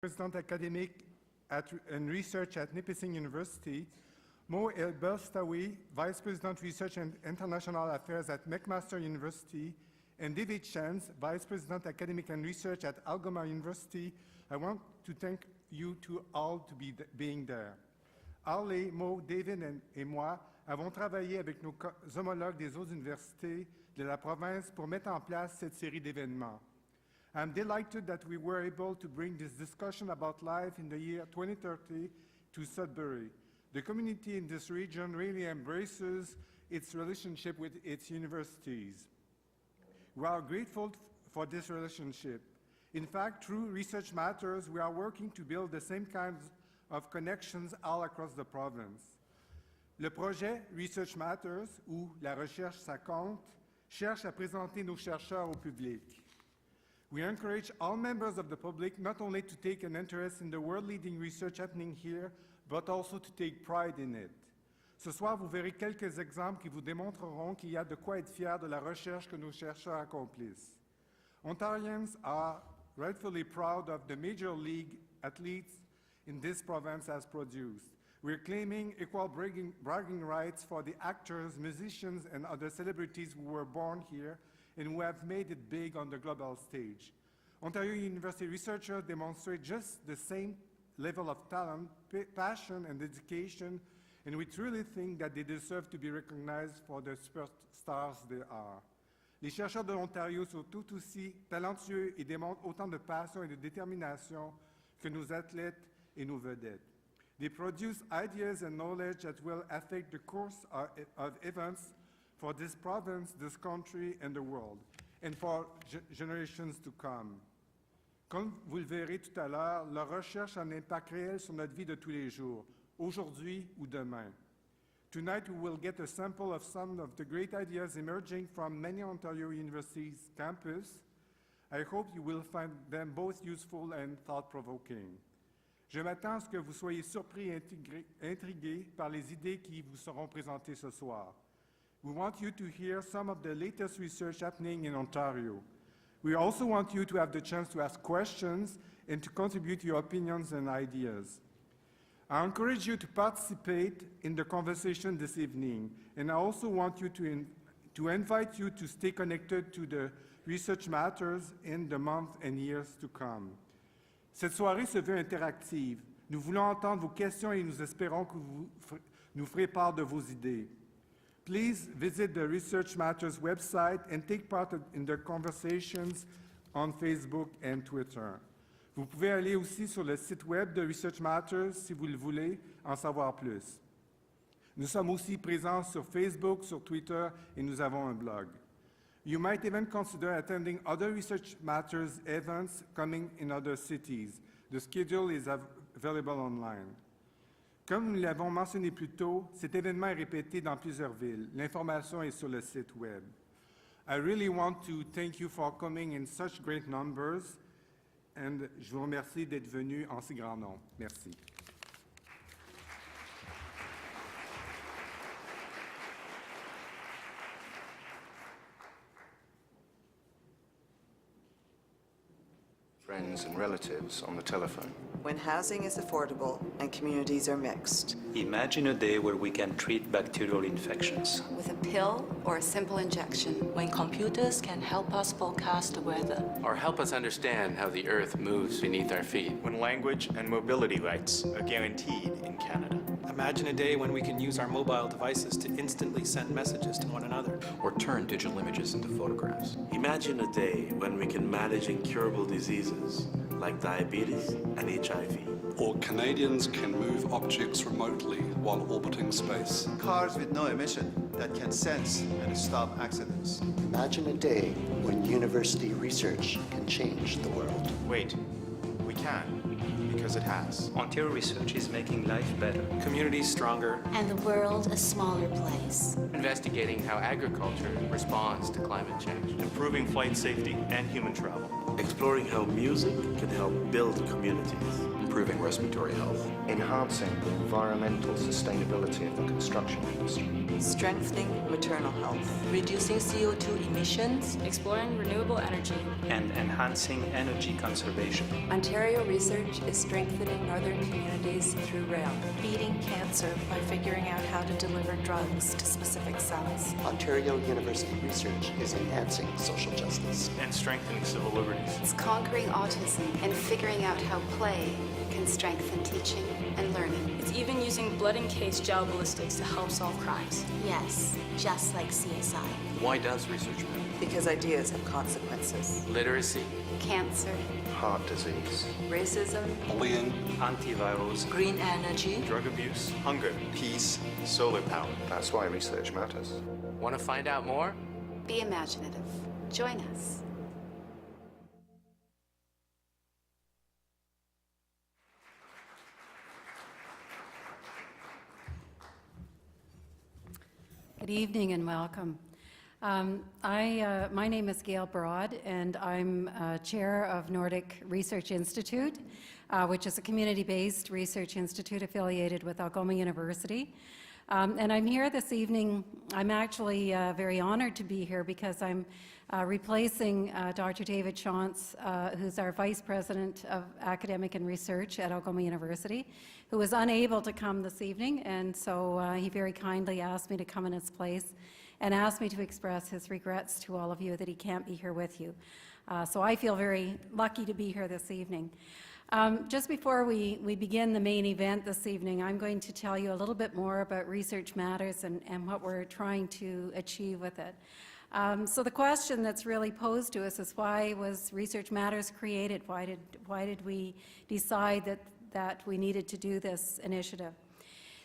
President Academic and Research at Nipissing University, Mo El-Belstawi, Vice President Research and International Affairs at McMaster University, and David Chance, Vice President Academic and Research at Algoma University. I want to thank you all to being there. Harley, Mo, David et moi avons travaillé avec nos homologues des autres universités de la province pour mettre en place cette série d'événements. I'm delighted that we were able to bring this discussion about life in the year 2030 to Sudbury. The community in this region really embraces its relationship with its universities. We are grateful for this relationship. In fact, through Research Matters, we are working to build the same kinds of connections all across the province. Le projet Research Matters, ou La recherche ça compte, cherche à présenter nos chercheurs au public. We encourage all members of the public not only to take an interest in the world-leading research happening here, but also to take pride in it. Ce soir, vous verrez quelques exemples qui vous démontreront qu'il y a de quoi être fier de la recherche que nos chercheurs accomplissent. Ontarians are rightfully proud of the major league athletes in this province has produced. We're claiming equal bragging rights for the actors, musicians, and other celebrities who were born here and who have made it big on the global stage. Ontario University researchers demonstrate just the same level of talent, passion, and dedication, and we truly think that they deserve to be recognized for the superstars they are. Les chercheurs de l'Ontario sont tout aussi talentueux et démontrent autant de passion et de détermination que nos athlètes et nos vedettes. They produce ideas and knowledge that will affect the course of events for this province, this country, and the world, and for generations to come. Comme vous le verrez tout à l'heure, leur recherche a un impact réel sur notre vie de tous les jours, aujourd'hui ou demain. Tonight, we will get a sample of some of the great ideas emerging from many Ontario University's campus. I hope you will find them both useful and thought-provoking. Je m'attends à ce que vous soyez surpris et intrigués par les idées qui vous seront présentées ce soir. We want you to hear some of the latest research happening in Ontario. We also want you to have the chance to ask questions and to contribute your opinions and ideas. I encourage you to participate in the conversation this evening, and I also want you to invite you to stay connected to the Research Matters in the months and years to come. Cette soirée se veut interactive. Nous voulons entendre vos questions et nous espérons que vous nous ferez part de vos idées. Please visit the Research Matters website and take part in the conversations on Facebook and Twitter. Vous pouvez aller aussi sur le site web de Research Matters si vous le voulez en savoir plus. Nous sommes aussi présents sur Facebook, sur Twitter et nous avons un blog. You might even consider attending other Research Matters events coming in other cities. The schedule is available online. Comme nous l'avons mentionné plus tôt, cet événement est répété dans plusieurs villes. L'information est sur le site web. I really want to thank you for coming in such great numbers, and je vous remercie d'être venus en si grand nombre. Merci. Friends and relatives on the telephone. When housing is affordable and communities are mixed. Imagine a day where we can treat bacterial infections. With a pill or a simple injection. When computers can help us forecast the weather. Or help us understand how the Earth moves beneath our feet. When language and mobility rights are guaranteed in Canada. Imagine a day when we can use our mobile devices to instantly send messages to one another. Or turn digital images into photographs. Imagine a day when we can manage incurable diseases like diabetes and HIV. Or Canadians can move objects remotely while orbiting space. Cars with no emission that can sense and stop accidents. Imagine a day when university research can change the world. Wait, we can, because it has. Ontario research is making life better. Communities stronger. And the world a smaller place. Investigating how agriculture responds to climate change. Improving flight safety and human travel. Exploring how music can help build communities. improving respiratory health, enhancing the environmental sustainability of the construction industry, Strengthening maternal health. reducing CO2 emissions, exploring renewable energy, and enhancing energy conservation. Ontario research is strengthening northern communities through rail. beating cancer by figuring out how to deliver drugs to specific cells. Ontario University Research is enhancing social justice. And strengthening civil liberties. It's conquering autism and figuring out how play can strengthen teaching and learning. it's even using blood-encased gel ballistics to help solve crimes. Yes, just like CSI. why does research matter? Because ideas have consequences. Literacy, Cancer, heart disease, Racism, Bullying, Antivirals, Green energy, Drug abuse, hunger, peace, solar power. that's why research matters. want to find out more? be imaginative. Join us. Good evening and welcome. My name is Gail Broad, and I'm chair of Nordic Research Institute, which is a community-based research institute affiliated with Algoma University. And I'm here this evening. I'm actually very honored to be here because I'm replacing Dr. David Shantz, who's our Vice President of Academic and Research at Algoma University, who was unable to come this evening, and so he very kindly asked me to come in his place and asked me to express his regrets to all of you that he can't be here with you. So I feel very lucky to be here this evening. Just before we begin the main event this evening, I'm going to tell you a little bit more about Research Matters and what we're trying to achieve with it. So the question that's really posed to us is, why was Research Matters created? Why did we decide that we needed to do this initiative?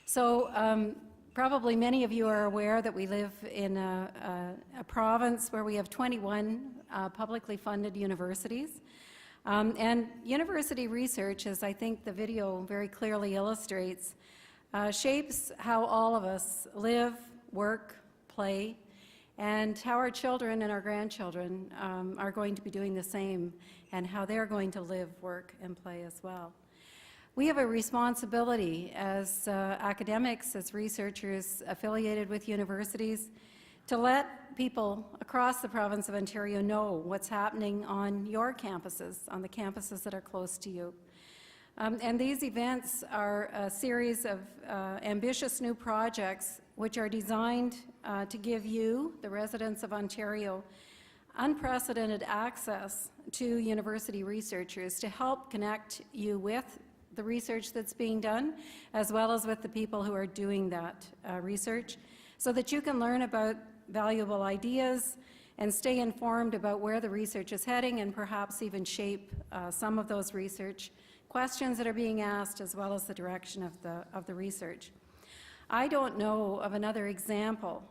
So probably many of you are aware that we live in a province where we have 21 publicly funded universities. And university research, as I think the video very clearly illustrates, shapes how all of us live, work, play, and how our children and our grandchildren are going to be doing the same, and how they're going to live, work, and play as well. We have a responsibility as academics, as researchers affiliated with universities, to let people across the province of Ontario know what's happening on your campuses, on the campuses that are close to you. And these events are a series of ambitious new projects which are designed to give you, the residents of Ontario, unprecedented access to university researchers to help connect you with the research that's being done, as well as with the people who are doing that research, so that you can learn about valuable ideas and stay informed about where the research is heading, and perhaps even shape some of those research questions that are being asked, as well as the direction of the research. I don't know of another example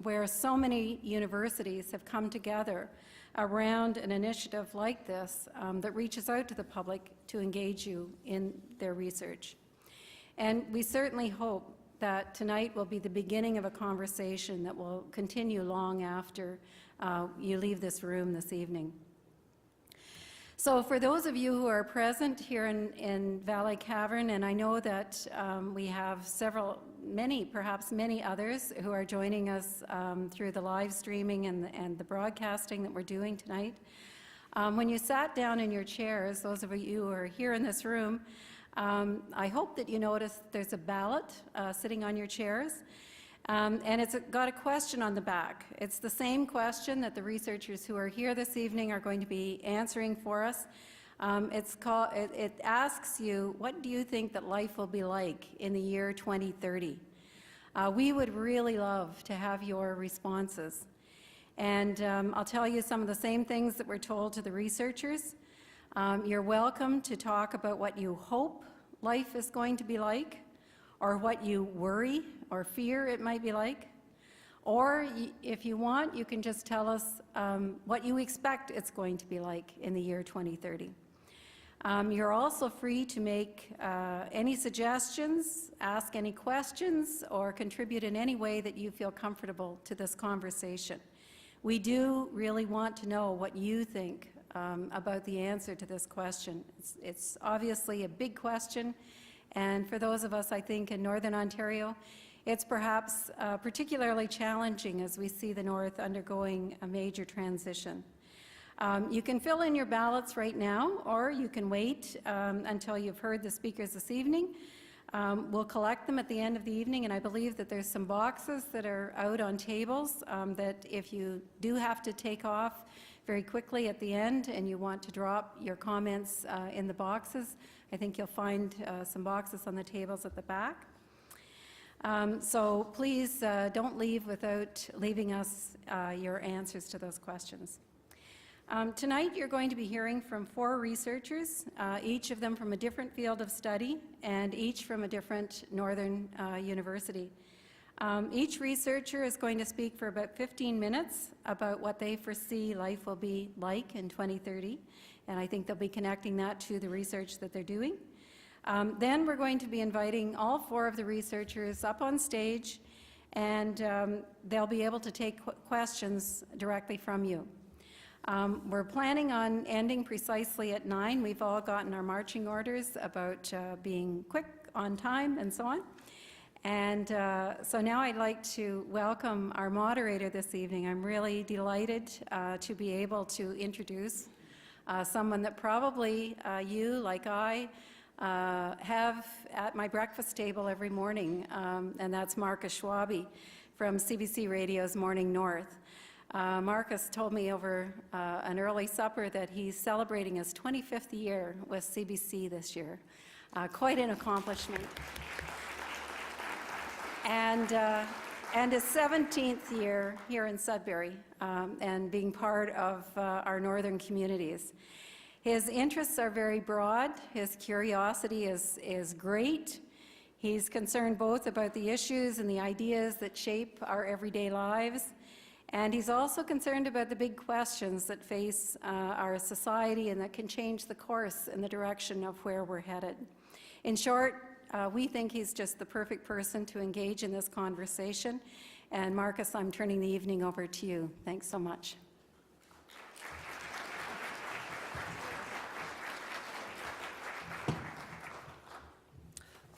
where so many universities have come together around an initiative like this that reaches out to the public to engage you in their research. And we certainly hope that tonight will be the beginning of a conversation that will continue long after you leave this room this evening. So for those of you who are present here in Valley Cavern, and I know that we have perhaps many others who are joining us through the live streaming and the broadcasting that we're doing tonight, when you sat down in your chairs, those of you who are here in this room, I hope that you noticed there's a ballot sitting on your chairs, and it's got a question on the back. It's the same question that the researchers who are here this evening are going to be answering for us. It asks you, what do you think that life will be like in the year 2030? We would really love to have your responses. And I'll tell you some of the same things that were told to the researchers. You're welcome to talk about what you hope life is going to be like, or what you worry or fear it might be like. Or if you want, you can just tell us what you expect it's going to be like in the year 2030. You're also free to make any suggestions, ask any questions, or contribute in any way that you feel comfortable to this conversation. We do really want to know what you think about the answer to this question. It's obviously a big question, and for those of us, I think, in Northern Ontario, it's perhaps particularly challenging as we see the North undergoing a major transition. You can fill in your ballots right now, or you can wait until you've heard the speakers this evening. We'll collect them at the end of the evening, and I believe that there's some boxes that are out on tables that if you do have to take off very quickly at the end and you want to drop your comments in the boxes, I think you'll find some boxes on the tables at the back. So please don't leave without leaving us your answers to those questions. Tonight you're going to be hearing from 4 researchers, each of them from a different field of study and each from a different northern university. Each researcher is going to speak for about 15 minutes about what they foresee life will be like in 2030, and I think they'll be connecting that to the research that they're doing. Then we're going to be inviting all 4 of the researchers up on stage, and they'll be able to take questions directly from you. We're planning on ending precisely at 9. We've all gotten our marching orders about being quick, on time, and so on. And so now I'd like to welcome our moderator this evening. I'm really delighted to be able to introduce someone that probably you, like I, have at my breakfast table every morning, and that's Marcus Schwabe from CBC Radio's Morning North. Marcus told me over an early supper that he's celebrating his 25th year with CBC this year. Quite an accomplishment. And his 17th year here in Sudbury and being part of our northern communities. His interests are very broad. His curiosity is great. He's concerned both about the issues and the ideas that shape our everyday lives. And he's also concerned about the big questions that face our society and that can change the course and the direction of where we're headed. In short, we think he's just the perfect person to engage in this conversation. And Marcus, I'm turning the evening over to you. Thanks so much.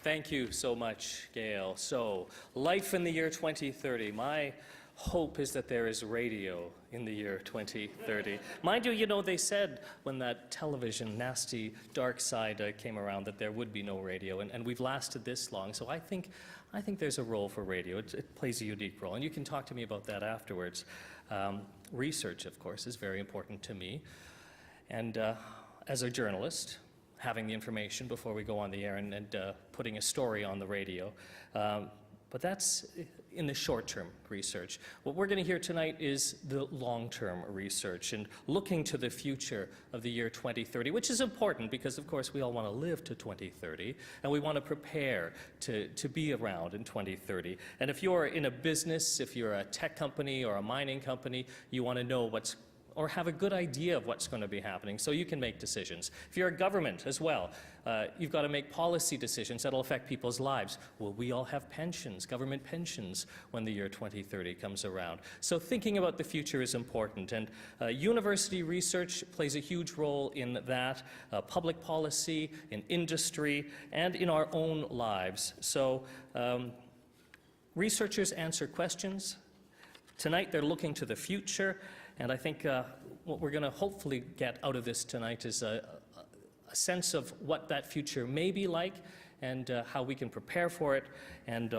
Thank you so much, Gail. So, life in the year 2030. My hope is that there is radio in the year 2030. Mind you, they said when that television, nasty, dark side came around that there would be no radio, and we've lasted this long. So I think there's a role for radio. It plays a unique role, and you can talk to me about that afterwards. Research, of course, is very important to me. And as a journalist, having the information before we go on the air and putting a story on the radio. But that's in the short-term research. What we're going to hear tonight is the long-term research and looking to the future of the year 2030, which is important because, of course, we all want to live to 2030, and we want to prepare to be around in 2030. And if you're in a business, if you're a tech company or a mining company, you want to know or have a good idea of what's going to be happening so you can make decisions. If you're a government as well, you've got to make policy decisions that will affect people's lives. Will we all have pensions, government pensions, when the year 2030 comes around? So thinking about the future is important, and university research plays a huge role in that, public policy, in industry, and in our own lives. So researchers answer questions. Tonight they're looking to the future. And I think what we're going to hopefully get out of this tonight is a sense of what that future may be like and how we can prepare for it and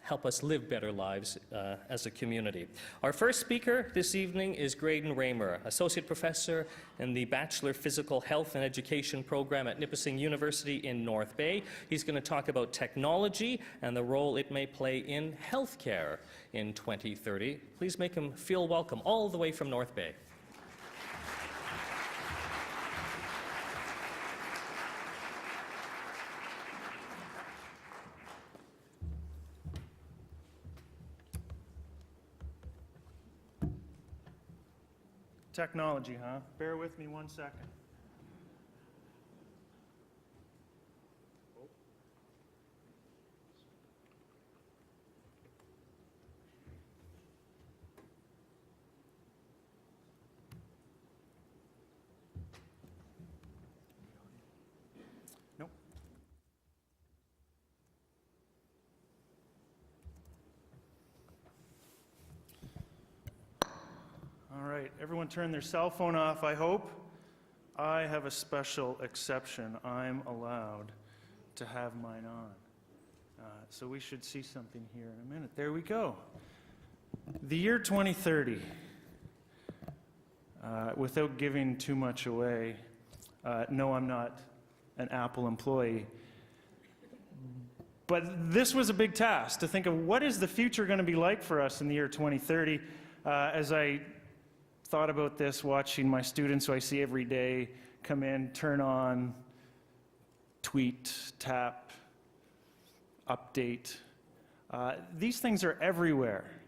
help us live better lives as a community. Our first speaker this evening is Graydon Raymer, Associate Professor in the Bachelor Physical Health and Education program at Nipissing University in North Bay. He's going to talk about technology and the role it may play in healthcare in 2030. Please make him feel welcome all the way from North Bay. Technology, huh? Bear with me 1 second. right, everyone turn their cell phone off, I hope. I have a special exception. I'm allowed to have mine on. So we should see something here in a minute. There we go. The year 2030, without giving too much away, no, I'm not an Apple employee, but this was a big task to think of what is the future going to be like for us in the year 2030. As I thought about this, watching my students who I see every day come in, turn on, tweet, tap, update. These things are everywhere.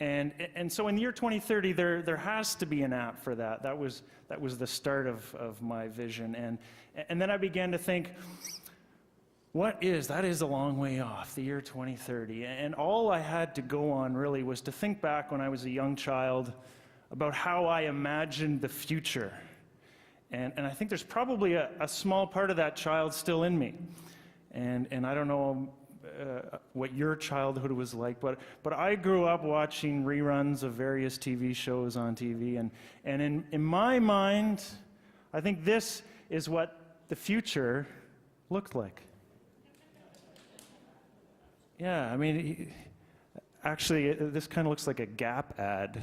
And so in the year 2030, there has to be an app for that. That was the start of my vision. And then I began to think, that is a long way off, the year 2030. And all I had to go on really was to think back when I was a young child about how I imagined the future. And I think there's probably a small part of that child still in me. And I don't know what your childhood was like, but I grew up watching reruns of various TV shows on TV, and in my mind, I think this is what the future looked like. Yeah, I mean, actually, this kind of looks like a Gap ad.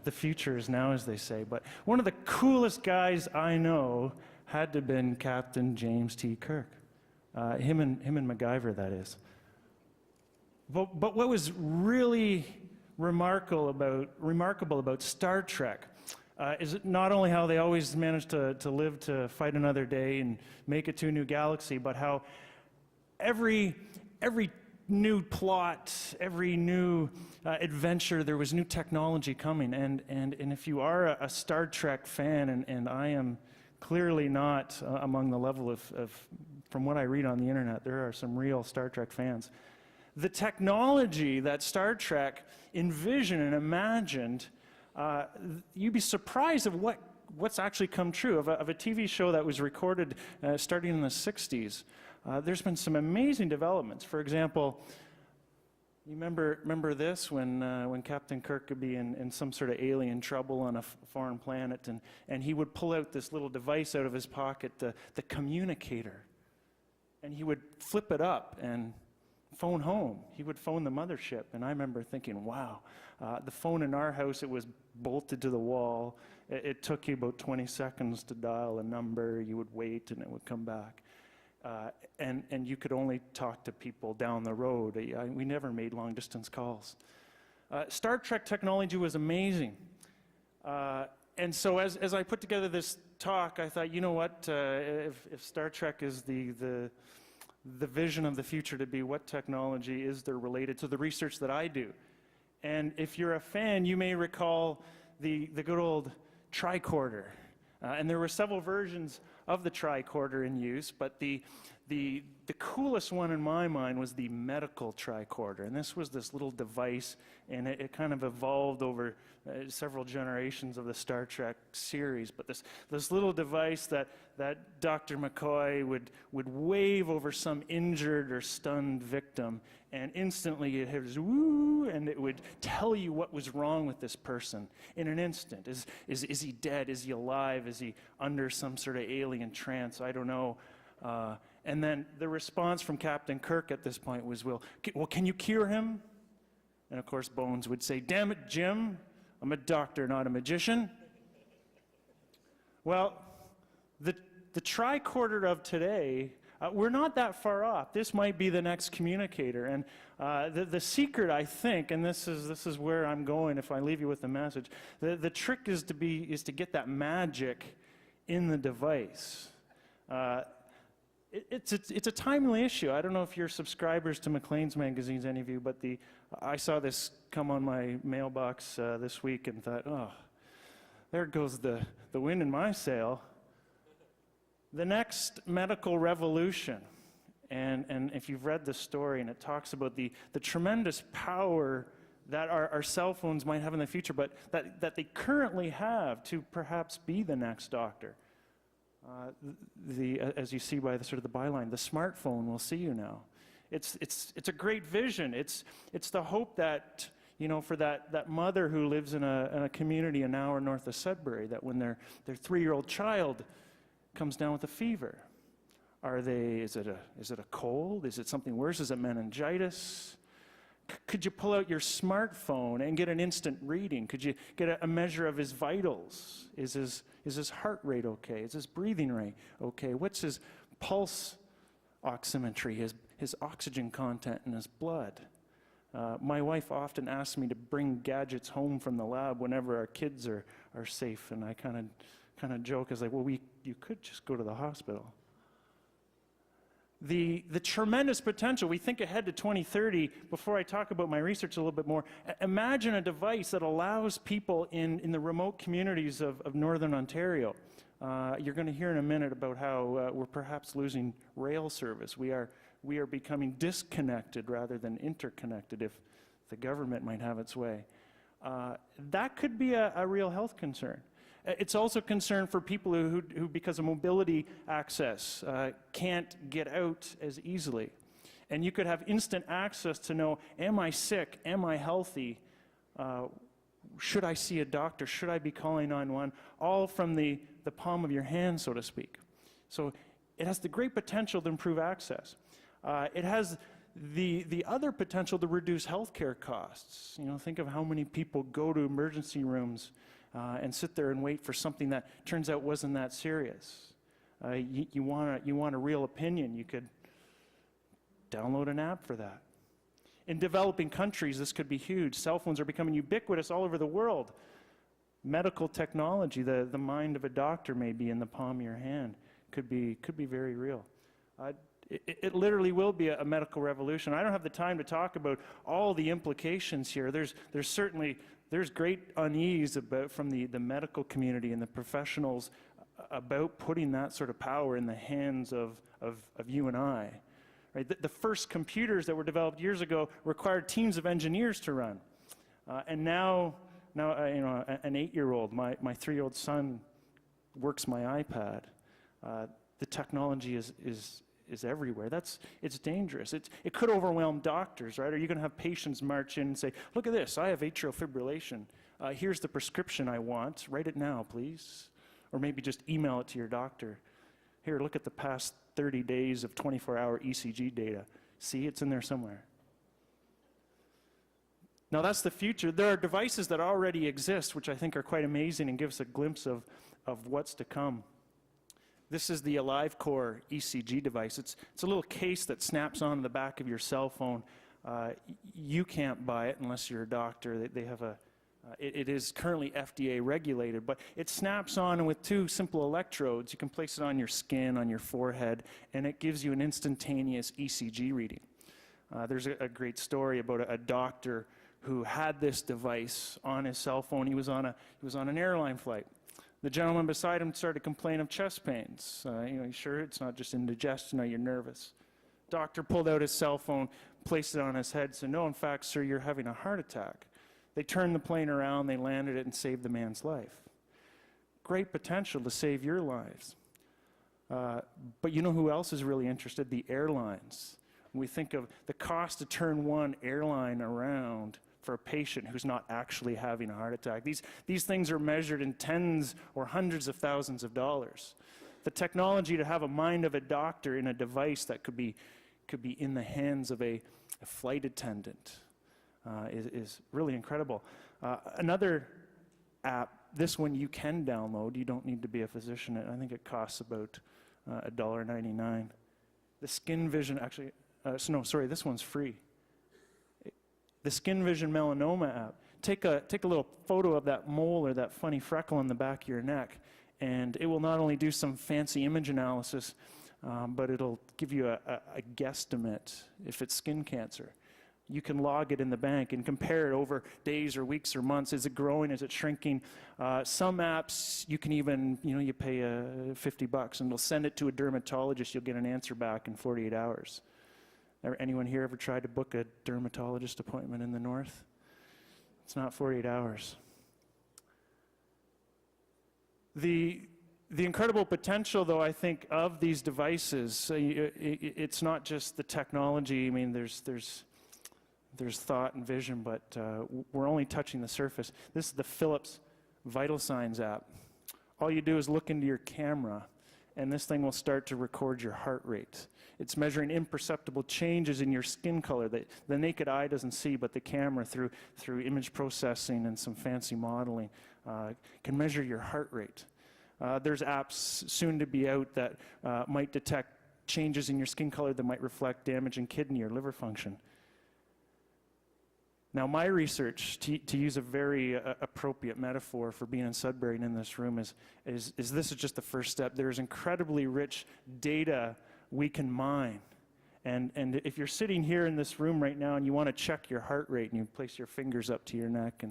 The future is now, as they say, but one of the coolest guys I know had to have been Captain James T. Kirk. Him and MacGyver, that is. But what was really remarkable about Star Trek is not only how they always managed to live to fight another day and make it to a new galaxy, but how every new plot, every new adventure, there was new technology coming. And if you are a Star Trek fan, and I am clearly not among the level of, from what I read on the internet, there are some real Star Trek fans. The technology that Star Trek envisioned and imagined, you'd be surprised of what's actually come true. Of a TV show that was recorded starting in the 60s, there's been some amazing developments. For example, you remember this when Captain Kirk could be in some sort of alien trouble on a foreign planet, and he would pull out this little device out of his pocket, the communicator, and he would flip it up and phone home. He would phone the mothership, and I remember thinking, wow, the phone in our house, it was bolted to the wall. It took you about 20 seconds to dial a number. You would wait, and it would come back. And you could only talk to people down the road. We never made long-distance calls. Star Trek technology was amazing. And so as I put together this talk, I thought, you know what, if Star Trek is the vision of the future to be, what technology is there related to the research that I do? And if you're a fan, you may recall the good old tricorder. And there were several versions of the tricorder in use, but the coolest one in my mind was the medical tricorder. And this was this little device, and it kind of evolved over several generations of the Star Trek series. But this little device that Dr. McCoy would wave over some injured or stunned victim, and instantly it was woo, and it would tell you what was wrong with this person in an instant. Is he dead? Is he alive? Is he under some sort of alien trance? I don't know. And then the response from Captain Kirk at this point was, well, can you cure him? And of course, Bones would say, damn it, Jim, I'm a doctor, not a magician. Well, the tricorder of today, we're not that far off. This might be the next communicator. And the secret, I think, and this is where I'm going if I leave you with the message, the trick is to get that magic in the device. It's a timely issue. I don't know if you're subscribers to Maclean's magazines, any of you, but I saw this come on my mailbox this week and thought, oh, there goes the wind in my sail. The next medical revolution, and if you've read the story, and it talks about the tremendous power that our cell phones might have in the future, but that they currently have to perhaps be the next doctor. As you see by the sort of the byline, the smartphone will see you now. It's a great vision. It's the hope that You know, for that mother who lives in a community an hour north of Sudbury, that when their 3-year-old child comes down with a fever, is it a cold? Is it something worse? Is it meningitis? Could you pull out your smartphone and get an instant reading? Could you get a measure of his vitals? Is his heart rate okay? Is his breathing rate okay? What's his pulse oximetry, his oxygen content in his blood? My wife often asks me to bring gadgets home from the lab whenever our kids are safe, and I kind of joke as like, well, you could just go to the hospital. The tremendous potential, we think ahead to 2030, before I talk about my research a little bit more, imagine a device that allows people in the remote communities of Northern Ontario. You're going to hear in a minute about how we're perhaps losing rail service. We are becoming disconnected rather than interconnected, if the government might have its way. That could be a real health concern. It's also a concern for people who because of mobility access, can't get out as easily. And you could have instant access to know, am I sick? Am I healthy? Should I see a doctor? Should I be calling 911? All from the palm of your hand, so to speak. So it has the great potential to improve access. It has the other potential to reduce healthcare costs. You know, think of how many people go to emergency rooms and sit there and wait for something that turns out wasn't that serious. You want a real opinion, you could download an app for that. In developing countries, this could be huge. Cell phones are becoming ubiquitous all over the world. Medical technology, the mind of a doctor may be in the palm of your hand, could be very real. It literally will be a medical revolution. I don't have the time to talk about all the implications here. There's great unease from the medical community and the professionals about putting that sort of power in the hands of you and I. Right? The first computers that were developed years ago required teams of engineers to run. And now you know, an 8-year-old, my 3-year-old son works my iPad. The technology is everywhere. It's dangerous. It could overwhelm doctors, right? Are you going to have patients march in and say, look at this, I have atrial fibrillation. Here's the prescription I want. Write it now, please. Or maybe just email it to your doctor. Here, look at the past 30 days of 24-hour ECG data. See, it's in there somewhere. Now that's the future. There are devices that already exist, which I think are quite amazing and give us a glimpse of what's to come. This is the AliveCore ECG device. It's a little case that snaps on the back of your cell phone. You can't buy it unless you're a doctor. They have it is currently FDA regulated, but it snaps on, and with 2 simple electrodes, you can place it on your skin, on your forehead, and it gives you an instantaneous ECG reading. There's a great story about a doctor who had this device on his cell phone. He was on an airline flight. The gentleman beside him started to complain of chest pains. You know, sure, it's not just indigestion, you're nervous. Doctor pulled out his cell phone, placed it on his head, said, no, in fact, sir, you're having a heart attack. They turned the plane around, they landed it, and saved the man's life. Great potential to save your lives. But you know who else is really interested? The airlines. When we think of the cost to turn one airline around for a patient who's not actually having a heart attack. These things are measured in tens or hundreds of thousands of dollars. The technology to have a mind of a doctor in a device that could be in the hands of a flight attendant is really incredible. Another app, this one you can download. You don't need to be a physician. I think it costs about $1.99. The Skin Vision, actually, no, sorry, this one's free. The Skin Vision Melanoma app. Take a little photo of that mole or that funny freckle on the back of your neck, and it will not only do some fancy image analysis, but it'll give you a guesstimate if it's skin cancer. You can log it in the bank and compare it over days or weeks or months. Is it growing? Is it shrinking? Some apps, you can even, you pay $50 and they'll send it to a dermatologist. You'll get an answer back in 48 hours. Anyone here ever tried to book a dermatologist appointment in the north? It's not 48 hours. The incredible potential, though, I think, of these devices, it's not just the technology. I mean, there's there's thought and vision, but we're only touching the surface. This is the Philips Vital Signs app. All you do is look into your camera, and this thing will start to record your heart rate. It's measuring imperceptible changes in your skin color that the naked eye doesn't see, but the camera, through image processing and some fancy modeling, can measure your heart rate. There's apps soon to be out that might detect changes in your skin color that might reflect damage in kidney or liver function. Now, my research, to use a very appropriate metaphor for being in Sudbury and in this room, is this is just the first step. There's incredibly rich data we can mine. And if you're sitting here in this room right now and you want to check your heart rate and you place your fingers up to your neck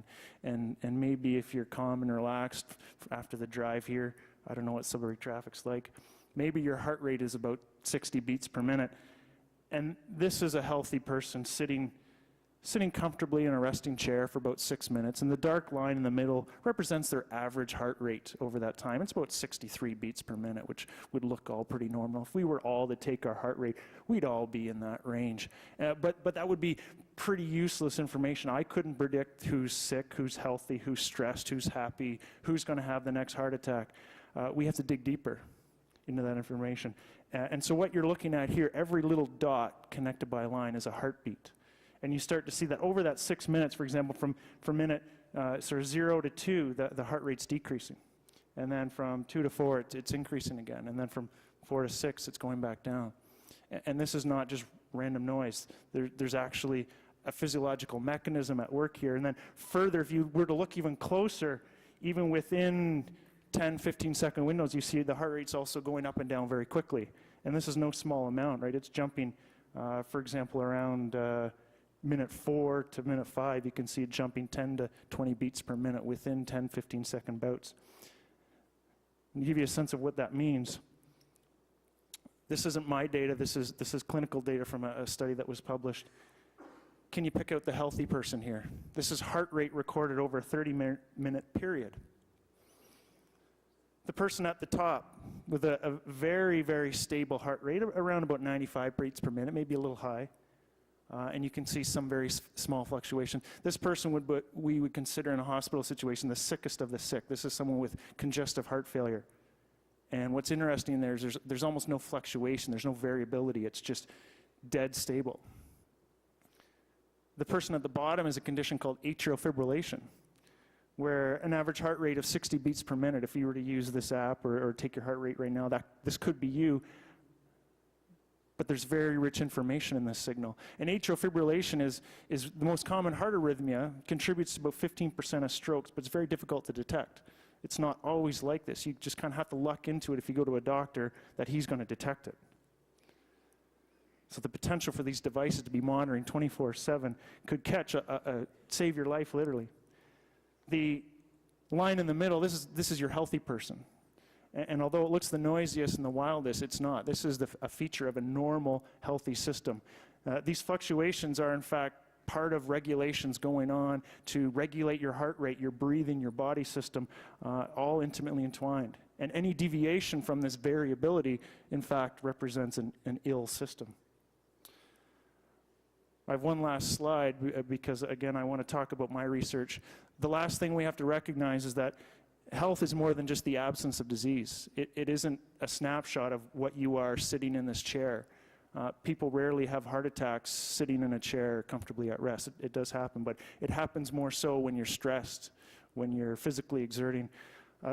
and maybe if you're calm and relaxed after the drive here, I don't know what Sudbury traffic's like, maybe your heart rate is about 60 beats per minute. And this is a healthy person sitting comfortably in a resting chair for about 6 minutes, and the dark line in the middle represents their average heart rate over that time. It's about 63 beats per minute, which would look all pretty normal. If we were all to take our heart rate, we'd all be in that range. But that would be pretty useless information. I couldn't predict who's sick, who's healthy, who's stressed, who's happy, who's going to have the next heart attack. We have to dig deeper into that information. And so what you're looking at here, every little dot connected by a line is a heartbeat. And you start to see that over that 6 minutes, for example, from minute sort of 0 to 2, the heart rate's decreasing. And then from 2 to 4, it's increasing again. And then from 4 to 6, it's going back down. And this is not just random noise. There's actually a physiological mechanism at work here. And then further, if you were to look even closer, even within 10, 15-second windows, you see the heart rate's also going up and down very quickly. And this is no small amount, right? It's jumping, for example, around minute 4 to minute 5, you can see it jumping 10 to 20 beats per minute within 10, 15-second bouts. To give you a sense of what that means, this isn't my data, this is clinical data from a study that was published. Can you pick out the healthy person here? This is heart rate recorded over a 30-minute period. The person at the top with a very, very stable heart rate, around about 95 beats per minute, maybe a little high. And you can see some very small fluctuation. This person we would consider in a hospital situation the sickest of the sick. This is someone with congestive heart failure. And what's interesting there is there's almost no fluctuation. There's no variability. It's just dead stable. The person at the bottom is a condition called atrial fibrillation, where an average heart rate of 60 beats per minute, if you were to use this app or take your heart rate right now, this could be you. But there's very rich information in this signal. And atrial fibrillation is the most common heart arrhythmia, contributes to about 15% of strokes, but it's very difficult to detect. It's not always like this. You just kind of have to luck into it if you go to a doctor that he's going to detect it. So the potential for these devices to be monitoring 24/7 could save your life, literally. The line in the middle, this is your healthy person. And although it looks the noisiest and the wildest, it's not. This is a feature of a normal, healthy system. These fluctuations are, in fact, part of regulations going on to regulate your heart rate, your breathing, your body system, all intimately entwined. And any deviation from this variability, in fact, represents an ill system. I have one last slide because, again, I want to talk about my research. The last thing we have to recognize is that health is more than just the absence of disease. It isn't a snapshot of what you are sitting in this chair. People rarely have heart attacks sitting in a chair comfortably at rest. It does happen, but it happens more so when you're stressed, when you're physically exerting.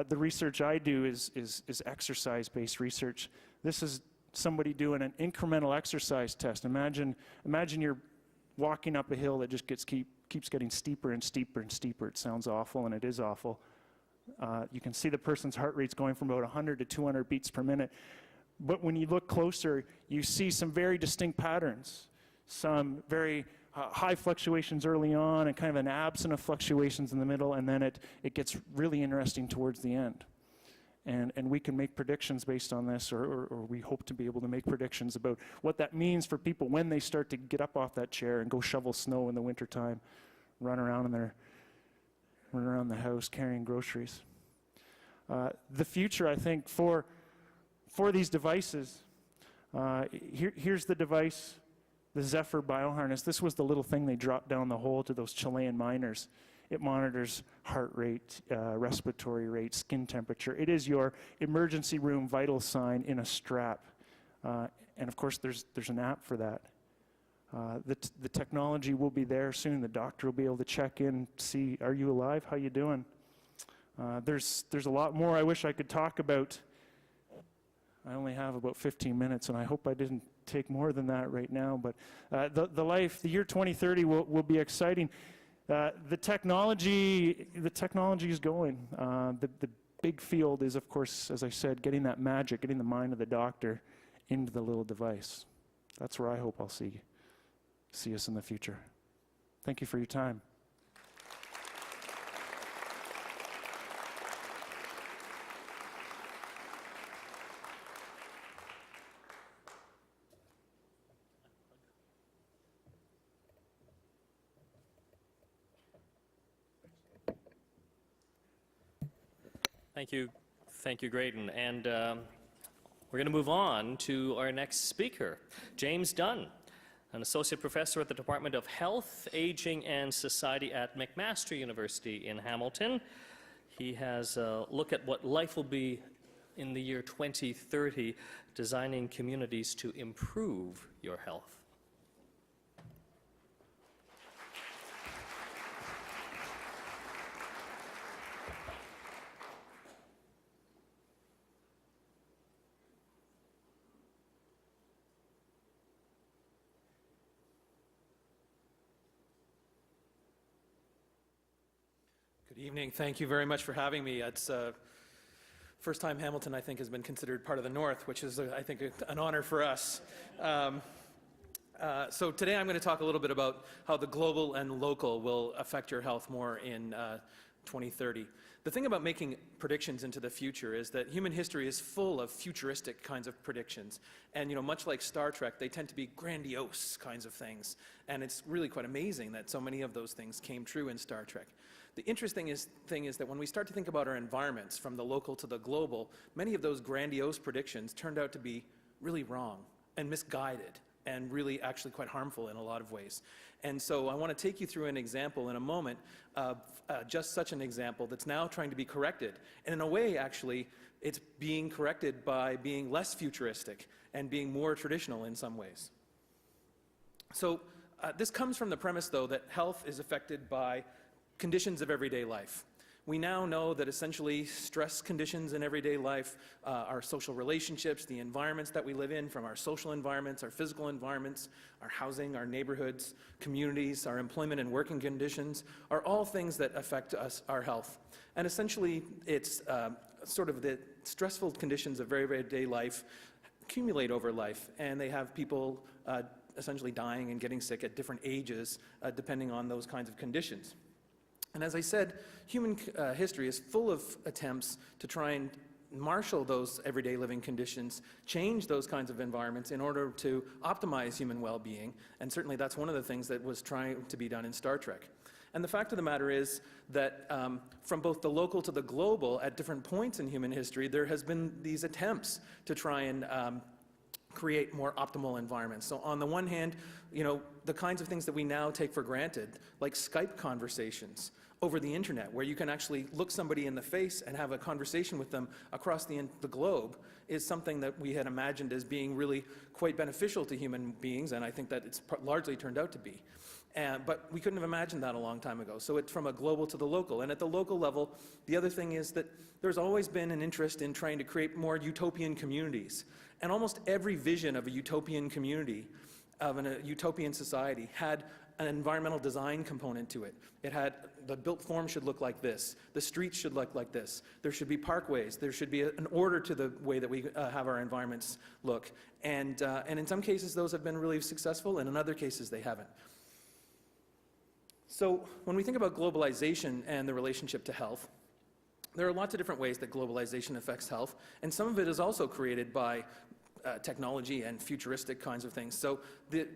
The research I do is exercise-based research. This is somebody doing an incremental exercise test. Imagine you're walking up a hill that just keeps getting steeper and steeper and steeper. It sounds awful, and it is awful. You can see the person's heart rate's going from about 100 to 200 beats per minute. But when you look closer, you see some very distinct patterns. Some very high fluctuations early on and kind of an absence of fluctuations in the middle, and then it gets really interesting towards the end. And we can make predictions based on this, or we hope to be able to make predictions about what that means for people when they start to get up off that chair and go shovel snow in the wintertime, run around the house carrying groceries. The future, I think, for these devices, here's the device The Zephyr bioharness, this was the little thing they dropped down the hole to those Chilean miners. It monitors heart rate, respiratory rate, skin temperature. It is your emergency room vital sign in a strap. And of course, there's an app for that. The technology will be there soon. The doctor will be able to check in, see, are you alive? How you doing? There's a lot more I wish I could talk about. I only have about 15 minutes, and I hope I didn't take more than that right now. But the year 2030 will be exciting. The technology is going. The big field is, of course, as I said, getting that magic, getting the mind of the doctor into the little device. That's where I hope I'll see us in the future. Thank you for your time. Thank you, Graydon. And we're going to move on to our next speaker, James Dunn, an associate professor at the Department of Health, Aging, and Society at McMaster University in Hamilton. He has a look at what life will be in the year 2030, designing communities to improve your health. Good evening. Thank you very much for having me. It's first time Hamilton, I think, has been considered part of the North, which is, I think, an honor for us. So today I'm going to talk a little bit about how the global and local will affect your health more in 2030. The thing about making predictions into the future is that human history is full of futuristic kinds of predictions. And, much like Star Trek, they tend to be grandiose kinds of things. And it's really quite amazing that so many of those things came true in Star Trek. The interesting thing is that when we start to think about our environments, from the local to the global, many of those grandiose predictions turned out to be really wrong and misguided and really actually quite harmful in a lot of ways. And so I want to take you through an example in a moment of just such an example that's now trying to be corrected. And in a way, actually, it's being corrected by being less futuristic and being more traditional in some ways. So this comes from the premise, though, that health is affected by conditions of everyday life. We now know that essentially stress conditions in everyday life, our social relationships, the environments that we live in, from our social environments, our physical environments, our housing, our neighborhoods, communities, our employment and working conditions, are all things that affect us, our health. And essentially, it's sort of the stressful conditions of very everyday life accumulate over life, and they have people essentially dying and getting sick at different ages, depending on those kinds of conditions. And as I said, human history is full of attempts to try and marshal those everyday living conditions, change those kinds of environments in order to optimize human well-being. And certainly that's one of the things that was trying to be done in Star Trek. And the fact of the matter is that from both the local to the global, at different points in human history, there has been these attempts to try and create more optimal environments. So on the one hand, the kinds of things that we now take for granted, like Skype conversations over the internet, where you can actually look somebody in the face and have a conversation with them across the globe, is something that we had imagined as being really quite beneficial to human beings, and I think that it's largely turned out to be. But we couldn't have imagined that a long time ago. So it's from a global to the local. And at the local level, the other thing is that there's always been an interest in trying to create more utopian communities. And almost every vision of a utopian community, of a utopian society, had an environmental design component to it. It had, the built form should look like this, the streets should look like this, there should be parkways, there should be an order to the way that we have our environments look. And in some cases those have been really successful, and in other cases they haven't. So when we think about globalization and the relationship to health, there are lots of different ways that globalization affects health, and some of it is also created by technology and futuristic kinds of things. So the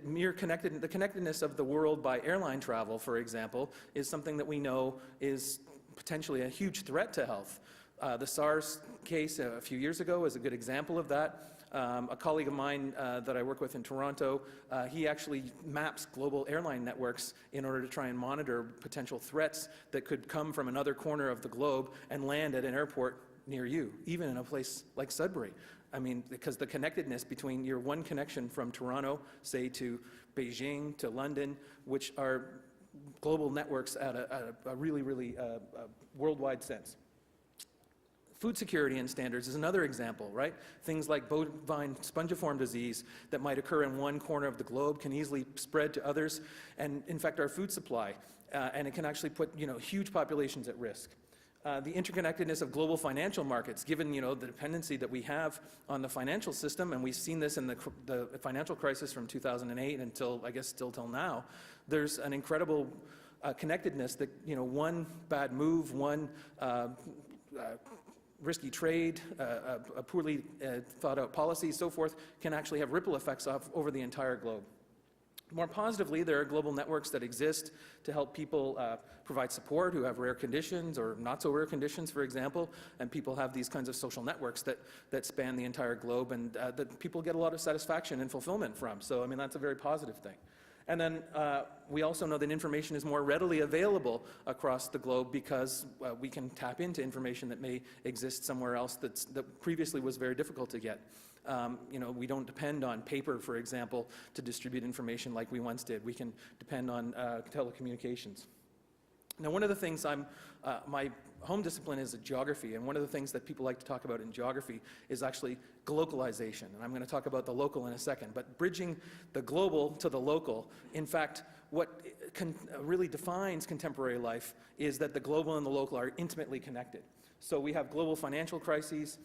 connectedness of the world by airline travel, for example, is something that we know is potentially a huge threat to health. The SARS case a few years ago is a good example of that. A colleague of mine that I work with in Toronto, he actually maps global airline networks in order to try and monitor potential threats that could come from another corner of the globe and land at an airport near you, even in a place like Sudbury. I mean, because the connectedness between your one connection from Toronto, say, to Beijing, to London, which are global networks at a really worldwide sense. Food security and standards is another example, right? Things like bovine spongiform disease that might occur in one corner of the globe can easily spread to others and infect our food supply, and it can actually put, huge populations at risk. The interconnectedness of global financial markets, given the dependency that we have on the financial system, and we've seen this in the financial crisis from 2008 until, I guess, still till now. There's an incredible connectedness that one bad move, one risky trade, a poorly thought out policy, so forth, can actually have ripple effects over the entire globe. More positively, there are global networks that exist to help people provide support who have rare conditions or not so rare conditions, for example, and people have these kinds of social networks that span the entire globe and that people get a lot of satisfaction and fulfillment from. So, I mean, that's a very positive thing. And then we also know that information is more readily available across the globe because we can tap into information that may exist somewhere else that previously was very difficult to get. We don't depend on paper, for example, to distribute information like we once did. We can depend on telecommunications. Now, one of the things my home discipline is geography, and one of the things that people like to talk about in geography is actually globalization. And I'm going to talk about the local in a second, but bridging the global to the local, in fact, what really defines contemporary life is that the global and the local are intimately connected. So we have global financial crises,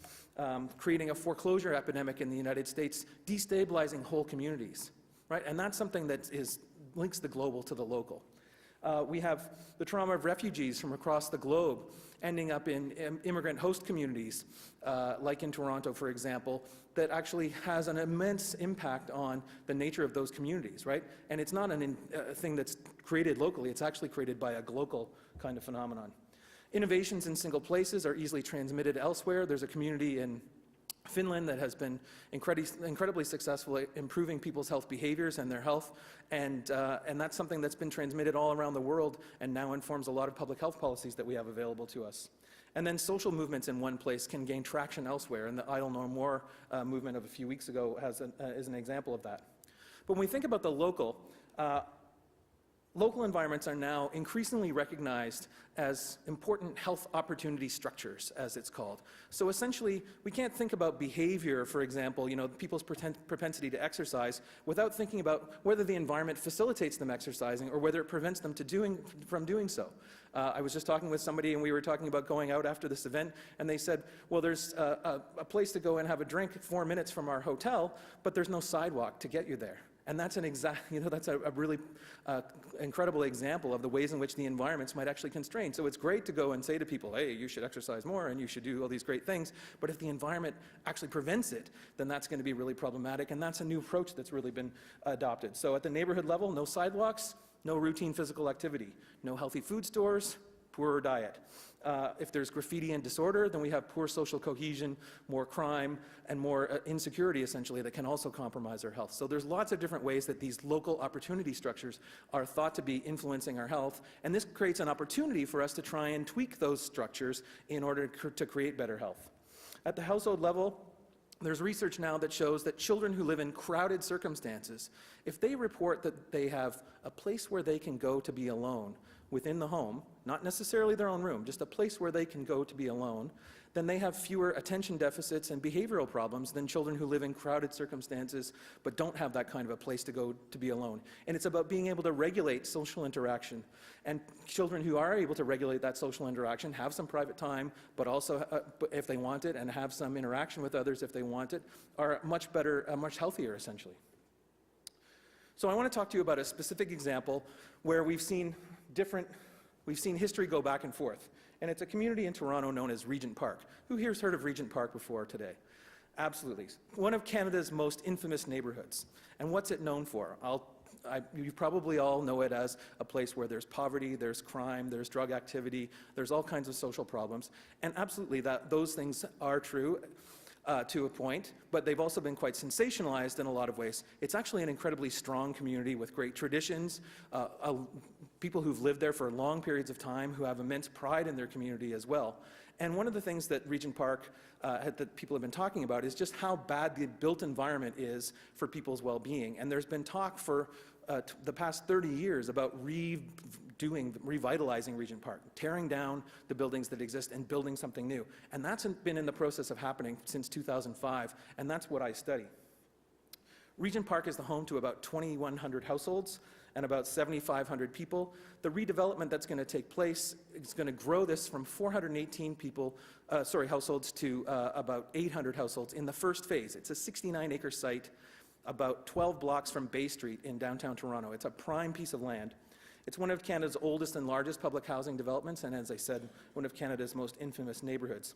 creating a foreclosure epidemic in the United States, destabilizing whole communities, right? And that's something that links the global to the local. We have the trauma of refugees from across the globe ending up in immigrant host communities, like in Toronto, for example, that actually has an immense impact on the nature of those communities, right? And it's not a thing that's created locally, it's actually created by a global kind of phenomenon. Innovations in single places are easily transmitted elsewhere. There's a community in Finland that has been incredibly successful at improving people's health behaviors and their health, and that's something that's been transmitted all around the world and now informs a lot of public health policies that we have available to us. And then social movements in one place can gain traction elsewhere, and the Idle No More movement of a few weeks ago is an example of that. But when we think about the local, local environments are now increasingly recognized as important health opportunity structures, as it's called. So essentially, we can't think about behavior, for example, people's propensity to exercise, without thinking about whether the environment facilitates them exercising or whether it prevents them from doing so. I was just talking with somebody, and we were talking about going out after this event, and they said, well, there's a place to go and have a drink 4 minutes from our hotel, but there's no sidewalk to get you there. And that's that's a really incredible example of the ways in which the environments might actually constrain. So it's great to go and say to people, hey, you should exercise more and you should do all these great things, but if the environment actually prevents it, then that's going to be really problematic, and that's a new approach that's really been adopted. So at the neighborhood level, no sidewalks, no routine physical activity, no healthy food stores, poorer diet. If there's graffiti and disorder, then we have poor social cohesion, more crime, and more insecurity, essentially, that can also compromise our health. So there's lots of different ways that these local opportunity structures are thought to be influencing our health, and this creates an opportunity for us to try and tweak those structures in order to create better health. At the household level, there's research now that shows that children who live in crowded circumstances, if they report that they have a place where they can go to be alone within the home, not necessarily their own room, just a place where they can go to be alone, then they have fewer attention deficits and behavioral problems than children who live in crowded circumstances but don't have that kind of a place to go to be alone. And it's about being able to regulate social interaction. And children who are able to regulate that social interaction, have some private time, but also, if they want it, and have some interaction with others if they want it, are much better, much healthier, essentially. So I want to talk to you about a specific example where we've seen history go back and forth. And it's a community in Toronto known as Regent Park. Who here's heard of Regent Park before today? Absolutely. One of Canada's most infamous neighborhoods. And what's it known for? You probably all know it as a place where there's poverty, there's crime, there's drug activity, there's all kinds of social problems. And absolutely, those things are true. to a point, but they've also been quite sensationalized in a lot of ways. It's actually an incredibly strong community with great traditions, people who've lived there for long periods of time, who have immense pride in their community as well. And one of the things that Regent Park, that people have been talking about, is just how bad the built environment is for people's well-being. And there's been talk for the past 30 years about revitalizing Regent Park, tearing down the buildings that exist and building something new. And that's been in the process of happening since 2005, and that's what I study. Regent Park is the home to about 2,100 households and about 7,500 people. The redevelopment that's going to take place is going to grow this from 418 households to about 800 households in the first phase. It's a 69-acre site about 12 blocks from Bay Street in downtown Toronto. It's a prime piece of land. It's one of Canada's oldest and largest public housing developments, and as I said, one of Canada's most infamous neighborhoods.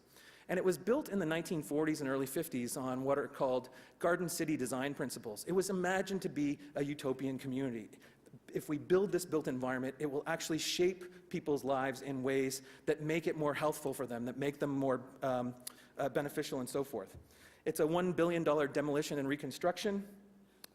And it was built in the 1940s and early 50s on what are called Garden City design principles. It was imagined to be a utopian community. If we build this built environment, it will actually shape people's lives in ways that make it more healthful for them, that make them more beneficial and so forth. It's a $1 billion demolition and reconstruction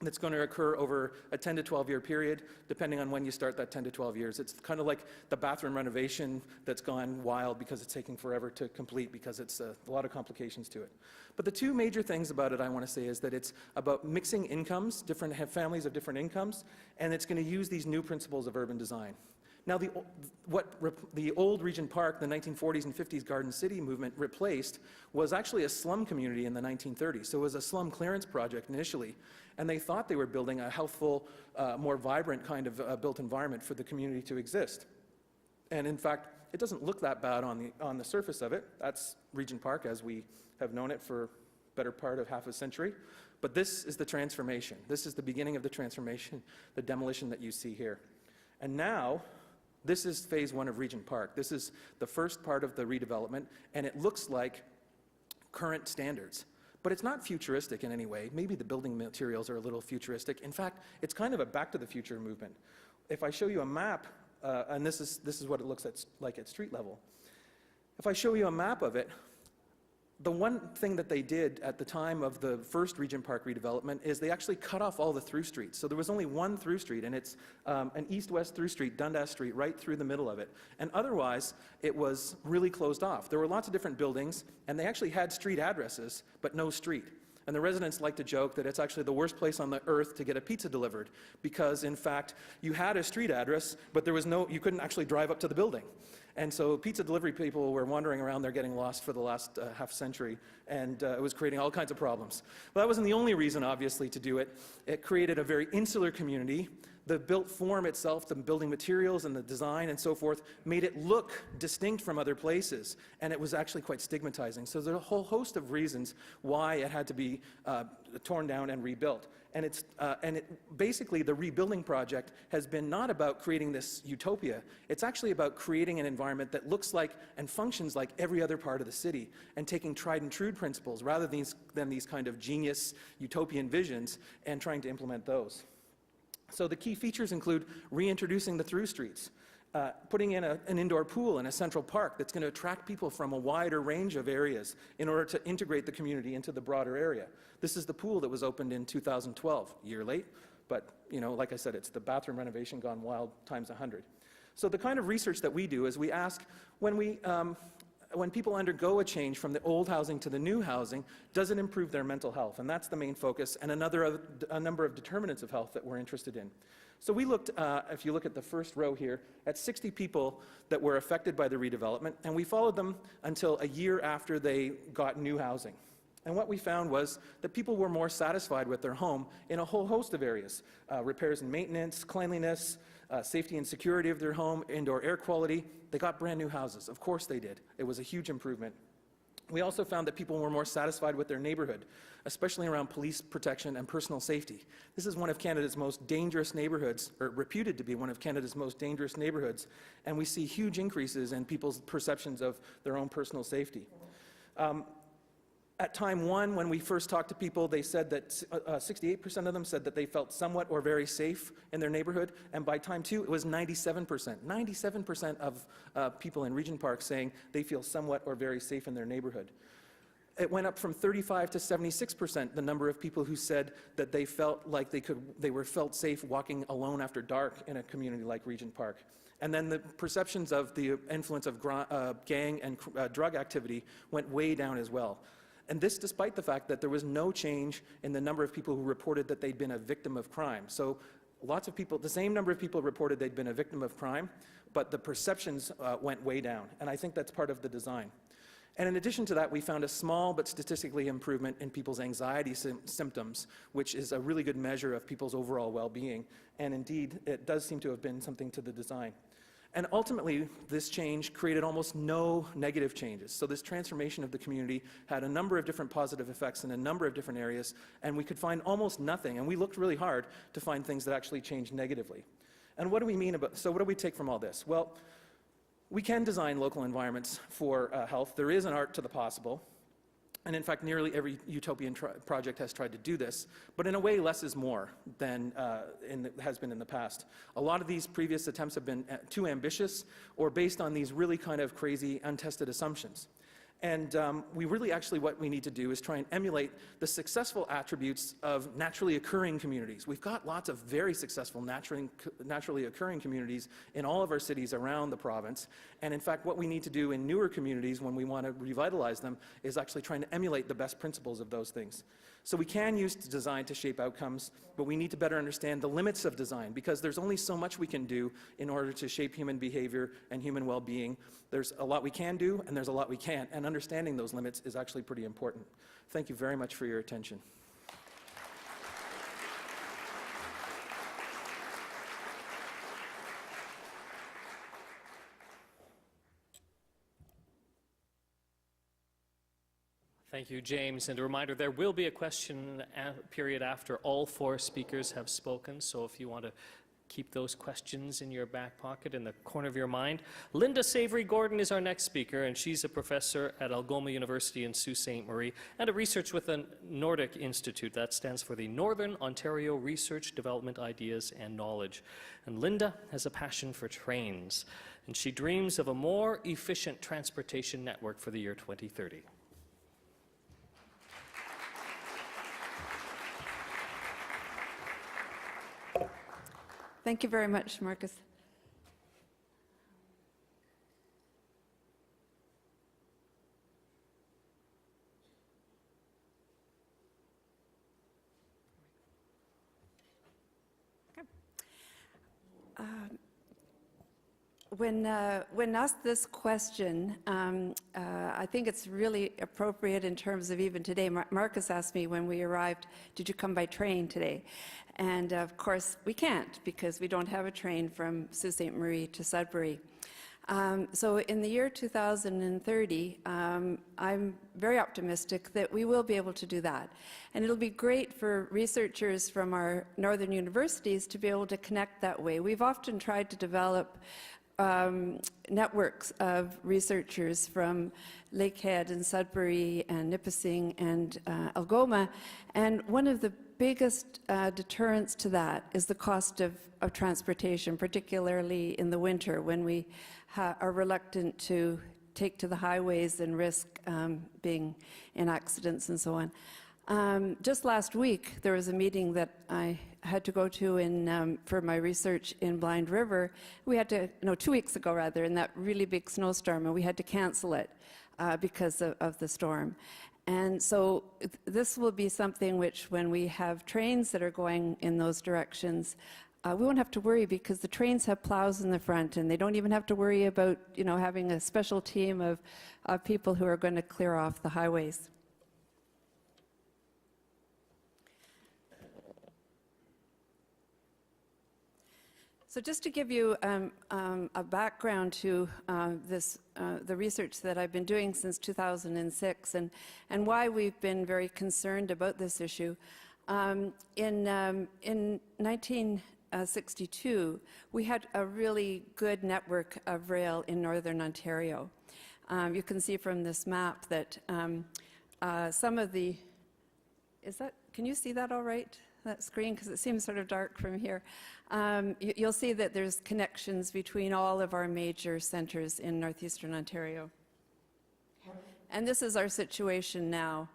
that's going to occur over a 10 to 12 year period, depending on when you start that 10 to 12 years. It's kind of like the bathroom renovation that's gone wild because it's taking forever to complete because it's a lot of complications to it. But the two major things about it I want to say is that it's about mixing incomes, different families of different incomes, and it's going to use these new principles of urban design. Now, the old Regent Park, the 1940s and 50s Garden City movement replaced, was actually a slum community in the 1930s. So it was a slum clearance project initially, and they thought they were building a healthful, more vibrant kind of built environment for the community to exist. And in fact, it doesn't look that bad on the surface of it. That's Regent Park as we have known it for better part of half a century. But this is the transformation. This is the beginning of the transformation, the demolition that you see here. And now, this is phase one of Regent Park. This is the first part of the redevelopment, and it looks like current standards. But it's not futuristic in any way. Maybe the building materials are a little futuristic. In fact, it's kind of a back to the future movement. If I show you a map, and this is what it looks like at street level. If I show you a map of it, the one thing that they did at the time of the first Regent Park redevelopment is they actually cut off all the through streets. So there was only one through street, and it's an east-west through street, Dundas Street, right through the middle of it. And otherwise, it was really closed off. There were lots of different buildings, and they actually had street addresses, but no street. And the residents like to joke that it's actually the worst place on the earth to get a pizza delivered, because in fact, you had a street address, but there was you couldn't actually drive up to the building. And so pizza delivery people were wandering around there getting lost for the last half century, and it was creating all kinds of problems. But that wasn't the only reason, obviously, to do it. It created a very insular community. The built form itself, the building materials and the design and so forth, made it look distinct from other places, and it was actually quite stigmatizing. So there's a whole host of reasons why it had to be torn down and rebuilt. And basically, the rebuilding project has been not about creating this utopia. It's actually about creating an environment that looks like and functions like every other part of the city, and taking tried and true principles rather than these kind of genius utopian visions and trying to implement those. So the key features include reintroducing the through streets, putting in an indoor pool in a central park that's going to attract people from a wider range of areas in order to integrate the community into the broader area. This is the pool that was opened in 2012, a year late, but like I said, it's the bathroom renovation gone wild times 100. So the kind of research that we do is we ask, when people undergo a change from the old housing to the new housing, does it improve their mental health? And that's the main focus, and a number of determinants of health that we're interested in. So we looked, if you look at the first row here, at 60 people that were affected by the redevelopment, and we followed them until a year after they got new housing. And what we found was that people were more satisfied with their home in a whole host of areas: repairs and maintenance, cleanliness, safety and security of their home, indoor air quality. They got brand new houses. Of course they did. It was a huge improvement. We also found that people were more satisfied with their neighborhood, especially around police protection and personal safety. This is one of Canada's most dangerous neighborhoods, or reputed to be one of Canada's most dangerous neighborhoods, and we see huge increases in people's perceptions of their own personal safety. At time one, when we first talked to people, they said that 68% of them said that they felt somewhat or very safe in their neighborhood, and by time two, it was 97%. 97% of people in Regent Park saying they feel somewhat or very safe in their neighborhood. It went up from 35 to 76%, the number of people who said that they felt like they were felt safe walking alone after dark in a community like Regent Park. And then the perceptions of the influence of gang and drug activity went way down as well. And this despite the fact that there was no change in the number of people who reported that they'd been a victim of crime. So lots of people, the same number of people reported they'd been a victim of crime, but the perceptions went way down. And I think that's part of the design. And in addition to that, we found a small but statistically improvement in people's anxiety symptoms, which is a really good measure of people's overall well-being. And indeed, it does seem to have been something to the design. And ultimately, this change created almost no negative changes. So this transformation of the community had a number of different positive effects in a number of different areas, and we could find almost nothing. And we looked really hard to find things that actually changed negatively. And what do we mean about, so what do we take from all this? Well, we can design local environments for health. There is an art to the possible. And in fact, nearly every utopian project has tried to do this. But in a way, less is more than has been in the past. A lot of these previous attempts have been too ambitious or based on these really kind of crazy, untested assumptions. And we really actually what we need to do is try and emulate the successful attributes of naturally occurring communities. We've got lots of very successful naturally occurring communities in all of our cities around the province. And in fact, what we need to do in newer communities when we want to revitalize them is actually trying to emulate the best principles of those things. So we can use design to shape outcomes, but we need to better understand the limits of design because there's only so much we can do in order to shape human behavior and human well-being. There's a lot we can do and there's a lot we can't, and understanding those limits is actually pretty important. Thank you very much for your attention. Thank you, James. And a reminder, there will be a question period after all four speakers have spoken, so if you want to keep those questions in your back pocket in the corner of your mind. Linda Savory-Gordon is our next speaker, and she's a professor at Algoma University in Sault Ste. Marie and a researcher with the Nordic Institute. That stands for the Northern Ontario Research, Development, Ideas and Knowledge. And Linda has a passion for trains, and she dreams of a more efficient transportation network for the year 2030. Thank you very much, Marcus. When asked this question, I think it's really appropriate in terms of even today. Marcus asked me when we arrived, did you come by train today? And of course, we can't because we don't have a train from Sault Ste. Marie to Sudbury. So in the year 2030, I'm very optimistic that we will be able to do that. And it'll be great for researchers from our northern universities to be able to connect that way. We've often tried to develop networks of researchers from Lakehead and Sudbury and Nipissing and Algoma, and one of the biggest deterrents to that is the cost of transportation, particularly in the winter when we are reluctant to take to the highways and risk being in accidents and so on. Just last week, there was a meeting that I had to go to for my research in Blind River. We had to, no, 2 weeks ago rather, in that really big snowstorm, and we had to cancel it because of the storm. And so this will be something which, when we have trains that are going in those directions, we won't have to worry because the trains have plows in the front, and they don't even have to worry about, you know, having a special team of people who are going to clear off the highways. So just to give you a background to the research that I've been doing since 2006 and why we've been very concerned about this issue. In 1962, we had a really good network of rail in Northern Ontario. You can see from this map that some of the, can you see that all right? That screen, because it seems sort of dark from here. You'll see that there's connections between all of our major centres in northeastern Ontario. And this is our situation now.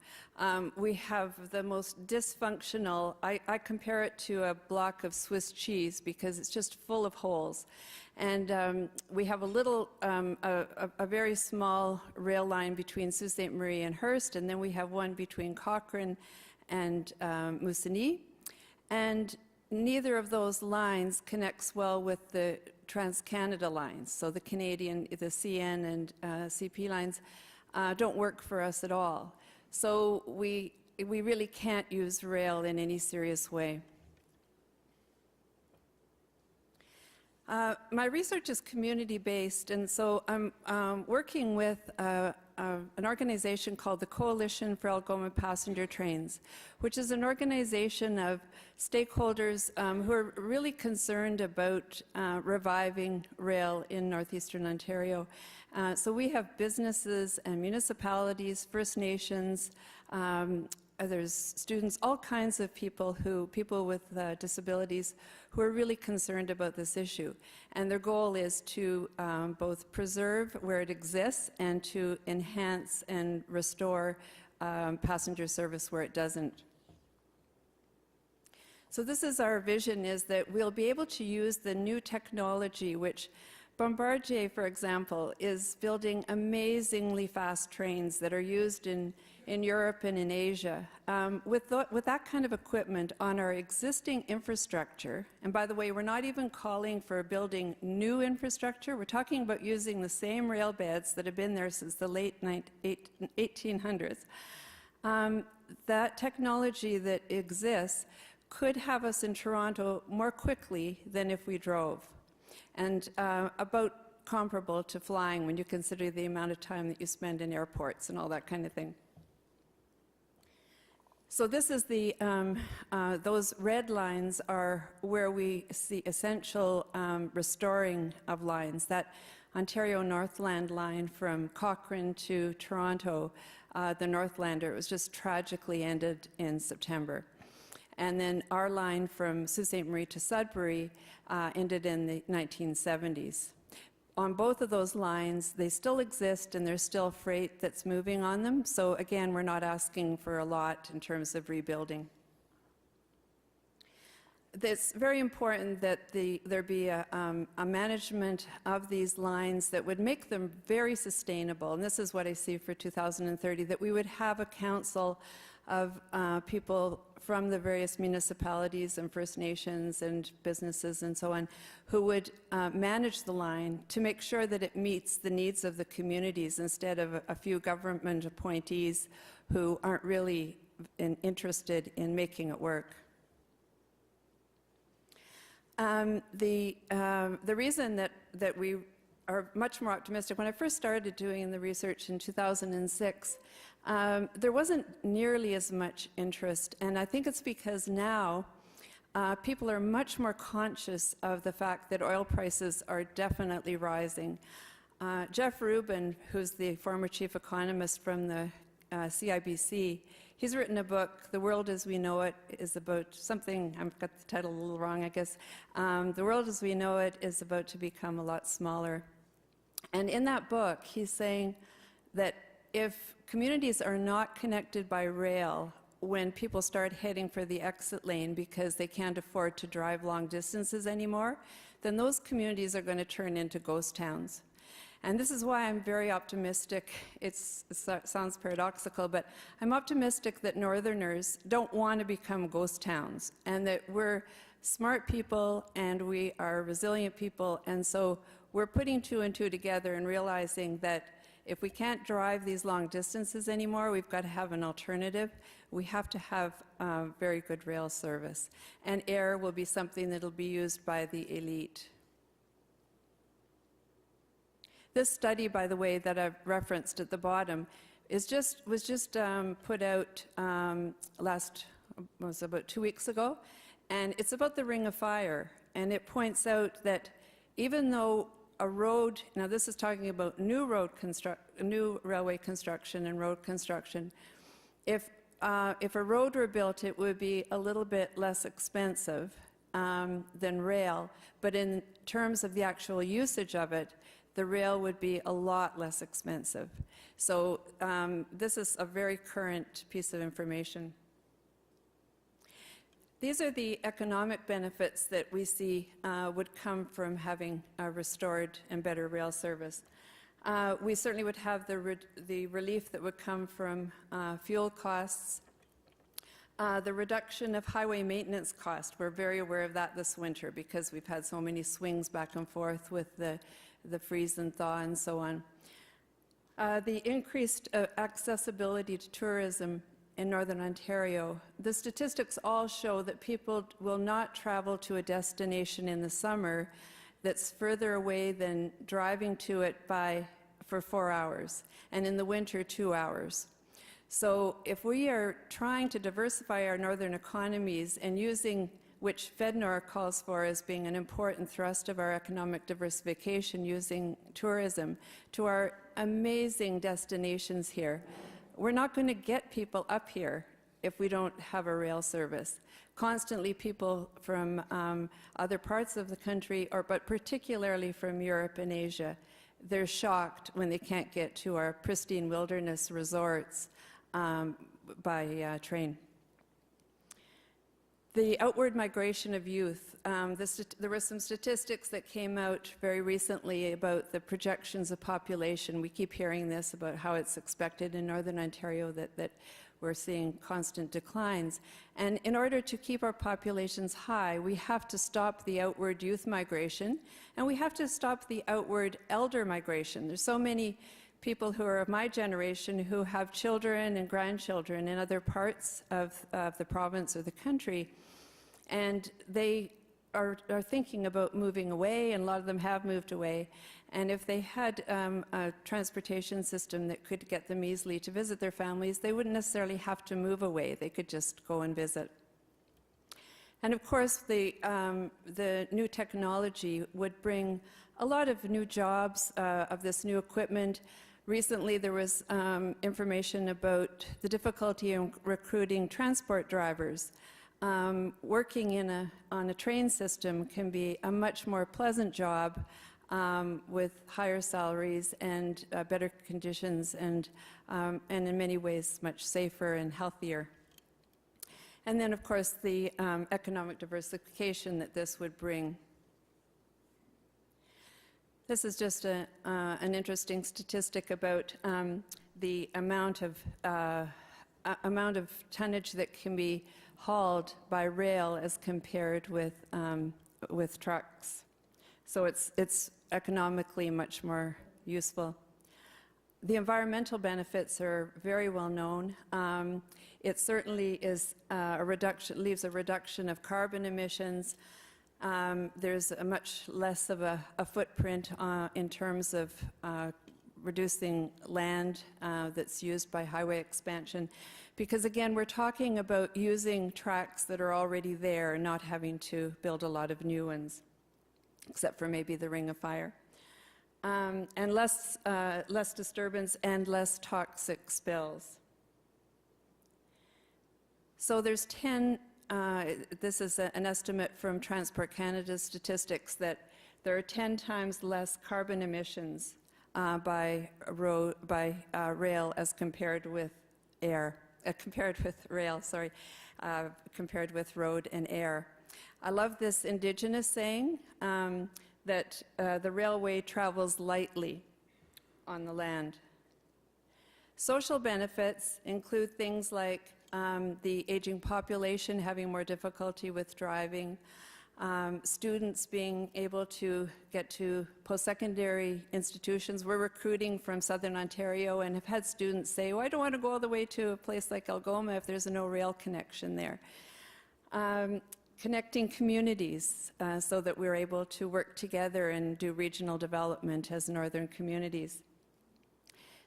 We have the most dysfunctional, I compare it to a block of Swiss cheese because it's just full of holes. And we have a little, a very small rail line between Sault Ste. Marie and Hearst, and then we have one between Cochrane and Moosonee. And neither of those lines connects well with the Trans-Canada lines. So the Canadian, the CN and CP lines don't work for us at all. So we really can't use rail in any serious way. My research is community-based, and so I'm working with an organization called the Coalition for Algoma Passenger Trains, which is an organization of stakeholders who are really concerned about reviving rail in northeastern Ontario. So we have businesses and municipalities, First Nations, there's students, all kinds of people with disabilities who are really concerned about this issue. And their goal is to both preserve where it exists and to enhance and restore passenger service where it doesn't. So this is our vision, is that we'll be able to use the new technology, which Bombardier, for example, is building amazingly fast trains that are used in Europe and in Asia. With that kind of equipment on our existing infrastructure, and by the way, we're not even calling for building new infrastructure, we're talking about using the same rail beds that have been there since the late 1800s. That technology that exists could have us in Toronto more quickly than if we drove, and about comparable to flying when you consider the amount of time that you spend in airports and all that kind of thing. So this is the, those red lines are where we see essential restoring of lines. That Ontario Northland line from Cochrane to Toronto, the Northlander, it was just tragically ended in September. And then our line from Sault Ste. Marie to Sudbury ended in the 1970s. On both of those lines, they still exist and there's still freight that's moving on them. So again, we're not asking for a lot in terms of rebuilding. It's very important that there be a management of these lines that would make them very sustainable. And this is what I see for 2030, that we would have a council of people from the various municipalities and First Nations and businesses and so on, who would manage the line to make sure that it meets the needs of the communities instead of a few government appointees who aren't really interested in making it work. The reason that we are much more optimistic, when I first started doing the research in 2006, there wasn't nearly as much interest, and I think it's because now people are much more conscious of the fact that oil prices are definitely rising. Jeff Rubin, who's the former chief economist from the CIBC, he's written a book, The World as We Know It is about something, I've got the title a little wrong, I guess. The World as We Know It is about to become a lot smaller. And in that book, he's saying that if communities are not connected by rail when people start heading for the exit lane because they can't afford to drive long distances anymore, then those communities are going to turn into ghost towns. And this is why I'm very optimistic. It sounds paradoxical, but I'm optimistic that Northerners don't want to become ghost towns, and that we're smart people and we are resilient people, and so we're putting two and two together and realizing that if we can't drive these long distances anymore, we've got to have an alternative. We have to have very good rail service. And air will be something that will be used by the elite. This study, by the way, that I've referenced at the bottom, was just put out was about 2 weeks ago, and it's about the Ring of Fire. And it points out that even though a road, now this is talking about new railway construction and road construction, if a road were built, it would be a little bit less expensive than rail, but in terms of the actual usage of it, the rail would be a lot less expensive. So this is a very current piece of information. These are the economic benefits that we see would come from having a restored and better rail service. We certainly would have the relief that would come from fuel costs, the reduction of highway maintenance costs. We're very aware of that this winter because we've had so many swings back and forth with the freeze and thaw and so on. The increased accessibility to tourism in Northern Ontario. The statistics all show that people will not travel to a destination in the summer that's further away than driving to it for 4 hours, and in the winter, 2 hours. So if we are trying to diversify our northern economies and using, which FEDNOR calls for as being an important thrust of our economic diversification, using tourism to our amazing destinations here, we're not going to get people up here if we don't have a rail service. Constantly people from other parts of the country, but particularly from Europe and Asia, they're shocked when they can't get to our pristine wilderness resorts by train. The outward migration of youth. There were some statistics that came out very recently about the projections of population. We keep hearing this about how it's expected in Northern Ontario that we're seeing constant declines. And in order to keep our populations high, we have to stop the outward youth migration, and we have to stop the outward elder migration. There's so many people who are of my generation who have children and grandchildren in other parts of the province or the country, and they are thinking about moving away, and a lot of them have moved away. And if they had a transportation system that could get them easily to visit their families, they wouldn't necessarily have to move away. They could just go and visit. And of course, the new technology would bring a lot of new jobs of this new equipment. Recently, there was information about the difficulty in recruiting transport drivers. Working on a train system can be a much more pleasant job with higher salaries and better conditions and in many ways much safer and healthier. And then, of course, the economic diversification that this would bring. This is just an interesting statistic about the amount of tonnage that can be hauled by rail as compared with trucks. So it's economically much more useful. The environmental benefits are very well known. It certainly is leaves a reduction of carbon emissions. There's a much less of a footprint in terms of reducing land that's used by highway expansion. Because again, we're talking about using tracks that are already there and not having to build a lot of new ones, except for maybe the Ring of Fire. And less disturbance and less toxic spills. So there's 10, this is an estimate from Transport Canada's statistics, that there are 10 times less carbon emissions by rail as compared with road and air. I love this Indigenous saying that the railway travels lightly on the land. Social benefits include things like the aging population having more difficulty with driving, students being able to get to post-secondary institutions. We're recruiting from Southern Ontario and have had students say, oh, I don't want to go all the way to a place like Algoma if there's no rail connection there. Connecting communities so that we're able to work together and do regional development as northern communities.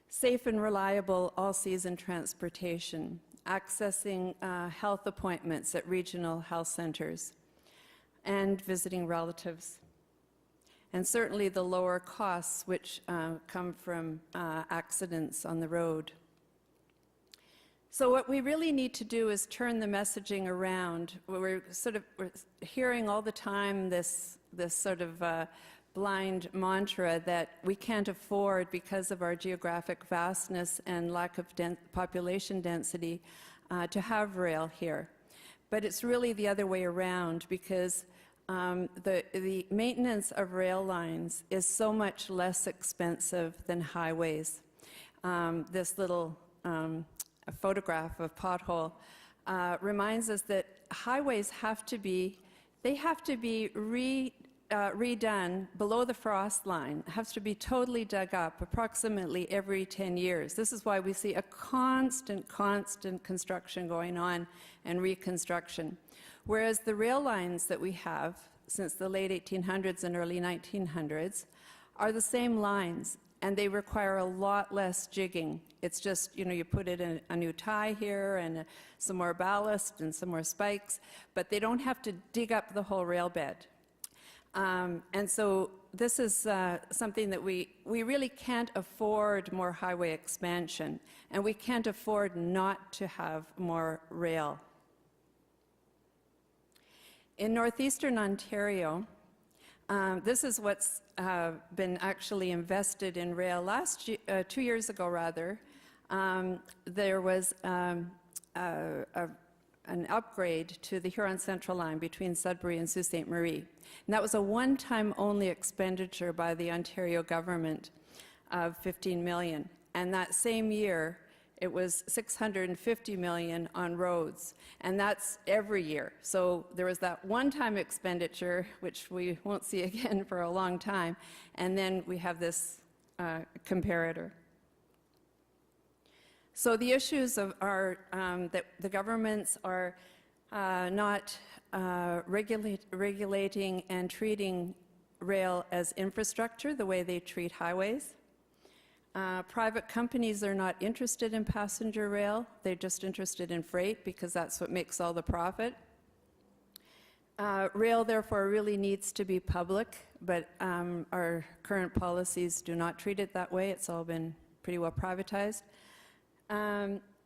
Safe and reliable all-season transportation. Accessing health appointments at regional health centers. And visiting relatives. And certainly the lower costs which come from accidents on the road. So what we really need to do is turn the messaging around. We're hearing all the time this sort of blind mantra that we can't afford, because of our geographic vastness and lack of population density, to have rail here. But it's really the other way around, because the maintenance of rail lines is so much less expensive than highways. This little photograph of pothole reminds us that highways have to be redone below the frost line. It has to be totally dug up approximately every 10 years. This is why we see a constant construction going on and reconstruction. Whereas the rail lines that we have since the late 1800s and early 1900s are the same lines, and they require a lot less jigging. It's just, you put it in a new tie here and some more ballast and some more spikes, but they don't have to dig up the whole rail bed. And so this is something that we really can't afford more highway expansion, and we can't afford not to have more rail. In northeastern Ontario, this is what's been actually invested in rail. 2 years ago, rather, there was an upgrade to the Huron Central Line between Sudbury and Sault Ste. Marie. And that was a one-time only expenditure by the Ontario government of $15 million. And that same year, it was $650 million on roads. And that's every year. So there was that one-time expenditure, which we won't see again for a long time. And then we have this comparator. So the issues are that the governments are not regulating and treating rail as infrastructure the way they treat highways. Private companies are not interested in passenger rail. They're just interested in freight because that's what makes all the profit. Rail, therefore, really needs to be public, but our current policies do not treat it that way. It's all been pretty well privatized.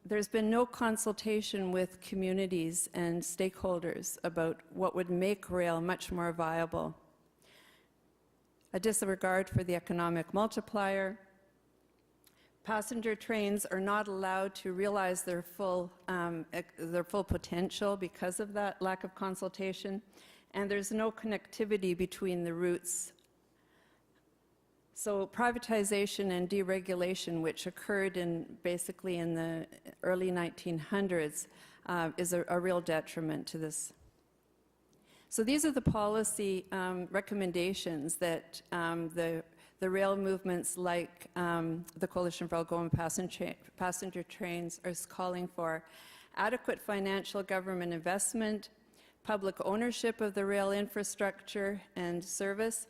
There's been no consultation with communities and stakeholders about what would make rail much more viable. A disregard for the economic multiplier. Passenger trains are not allowed to realize their full potential because of that lack of consultation, and there's no connectivity between the routes. So privatization and deregulation, which occurred basically in the early 1900s, is a real detriment to this. So these are the policy recommendations that the rail movements like the Coalition for Algoma passenger trains are calling for. Adequate financial government investment, public ownership of the rail infrastructure and service,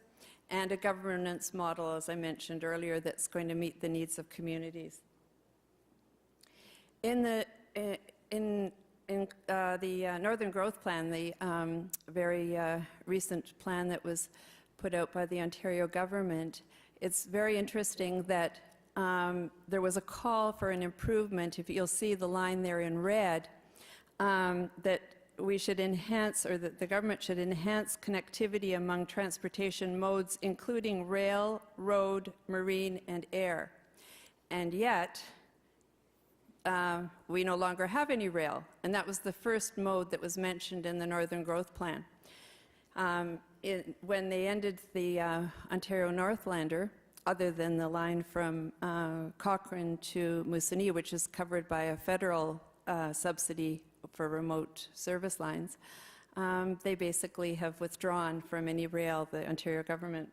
and a governance model, as I mentioned earlier, that's going to meet the needs of communities. In the Northern Growth Plan, the very recent plan that was put out by the Ontario government, it's very interesting that there was a call for an improvement, if you'll see the line there in red, that we should enhance, or that the government should enhance connectivity among transportation modes, including rail, road, marine, and air. And yet, we no longer have any rail, and that was the first mode that was mentioned in the Northern Growth Plan. When they ended the Ontario Northlander, other than the line from Cochrane to Moosonee, which is covered by a federal subsidy for remote service lines, they basically have withdrawn from any rail, the Ontario government.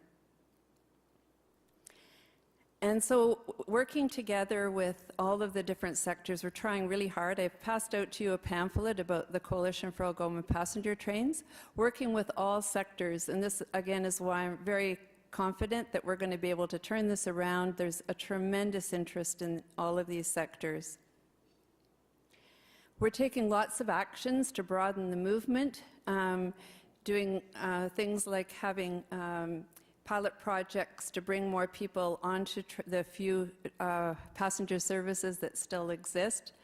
And so working together with all of the different sectors, we're trying really hard. I've passed out to you a pamphlet about the Coalition for Algoma passenger trains, working with all sectors. And this, again, is why I'm very confident that we're going to be able to turn this around. There's a tremendous interest in all of these sectors. We're taking lots of actions to broaden the movement, doing things like having pilot projects to bring more people onto the few passenger services that still exist,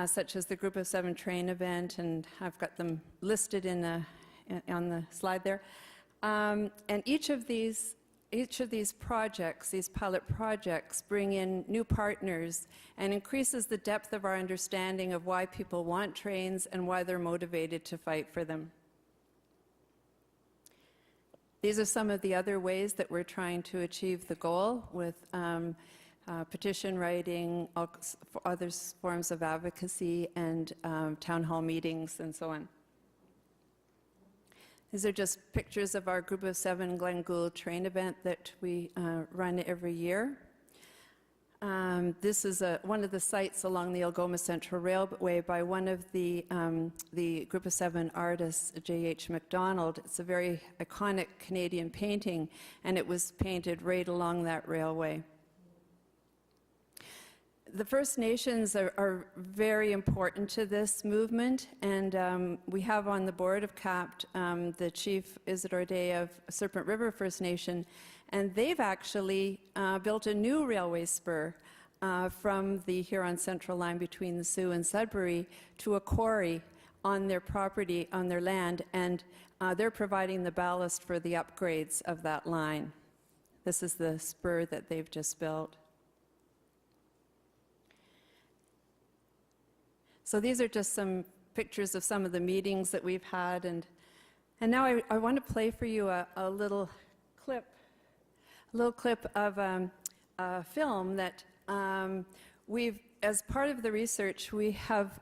such as the Group of 7 train event, and I've got them listed on the slide there. And each of these projects, these pilot projects, bring in new partners and increases the depth of our understanding of why people want trains and why they're motivated to fight for them. These are some of the other ways that we're trying to achieve the goal with petition writing, other forms of advocacy, and town hall meetings, and so on. These are just pictures of our Group of 7 Glen Gould train event that we run every year. This is one of the sites along the Algoma Central Railway by one of the Group of 7 artists, J.H. MacDonald. It's a very iconic Canadian painting, and it was painted right along that railway. The First Nations are very important to this movement, and we have on the board of CAPT the Chief Isidore Day of Serpent River First Nation, and they've actually built a new railway spur from the Huron Central line between the Sioux and Sudbury to a quarry on their property, on their land, and they're providing the ballast for the upgrades of that line. This is the spur that they've just built. So these are just some pictures of some of the meetings that we've had, and now I want to play for you a little clip of a film that as part of the research, we have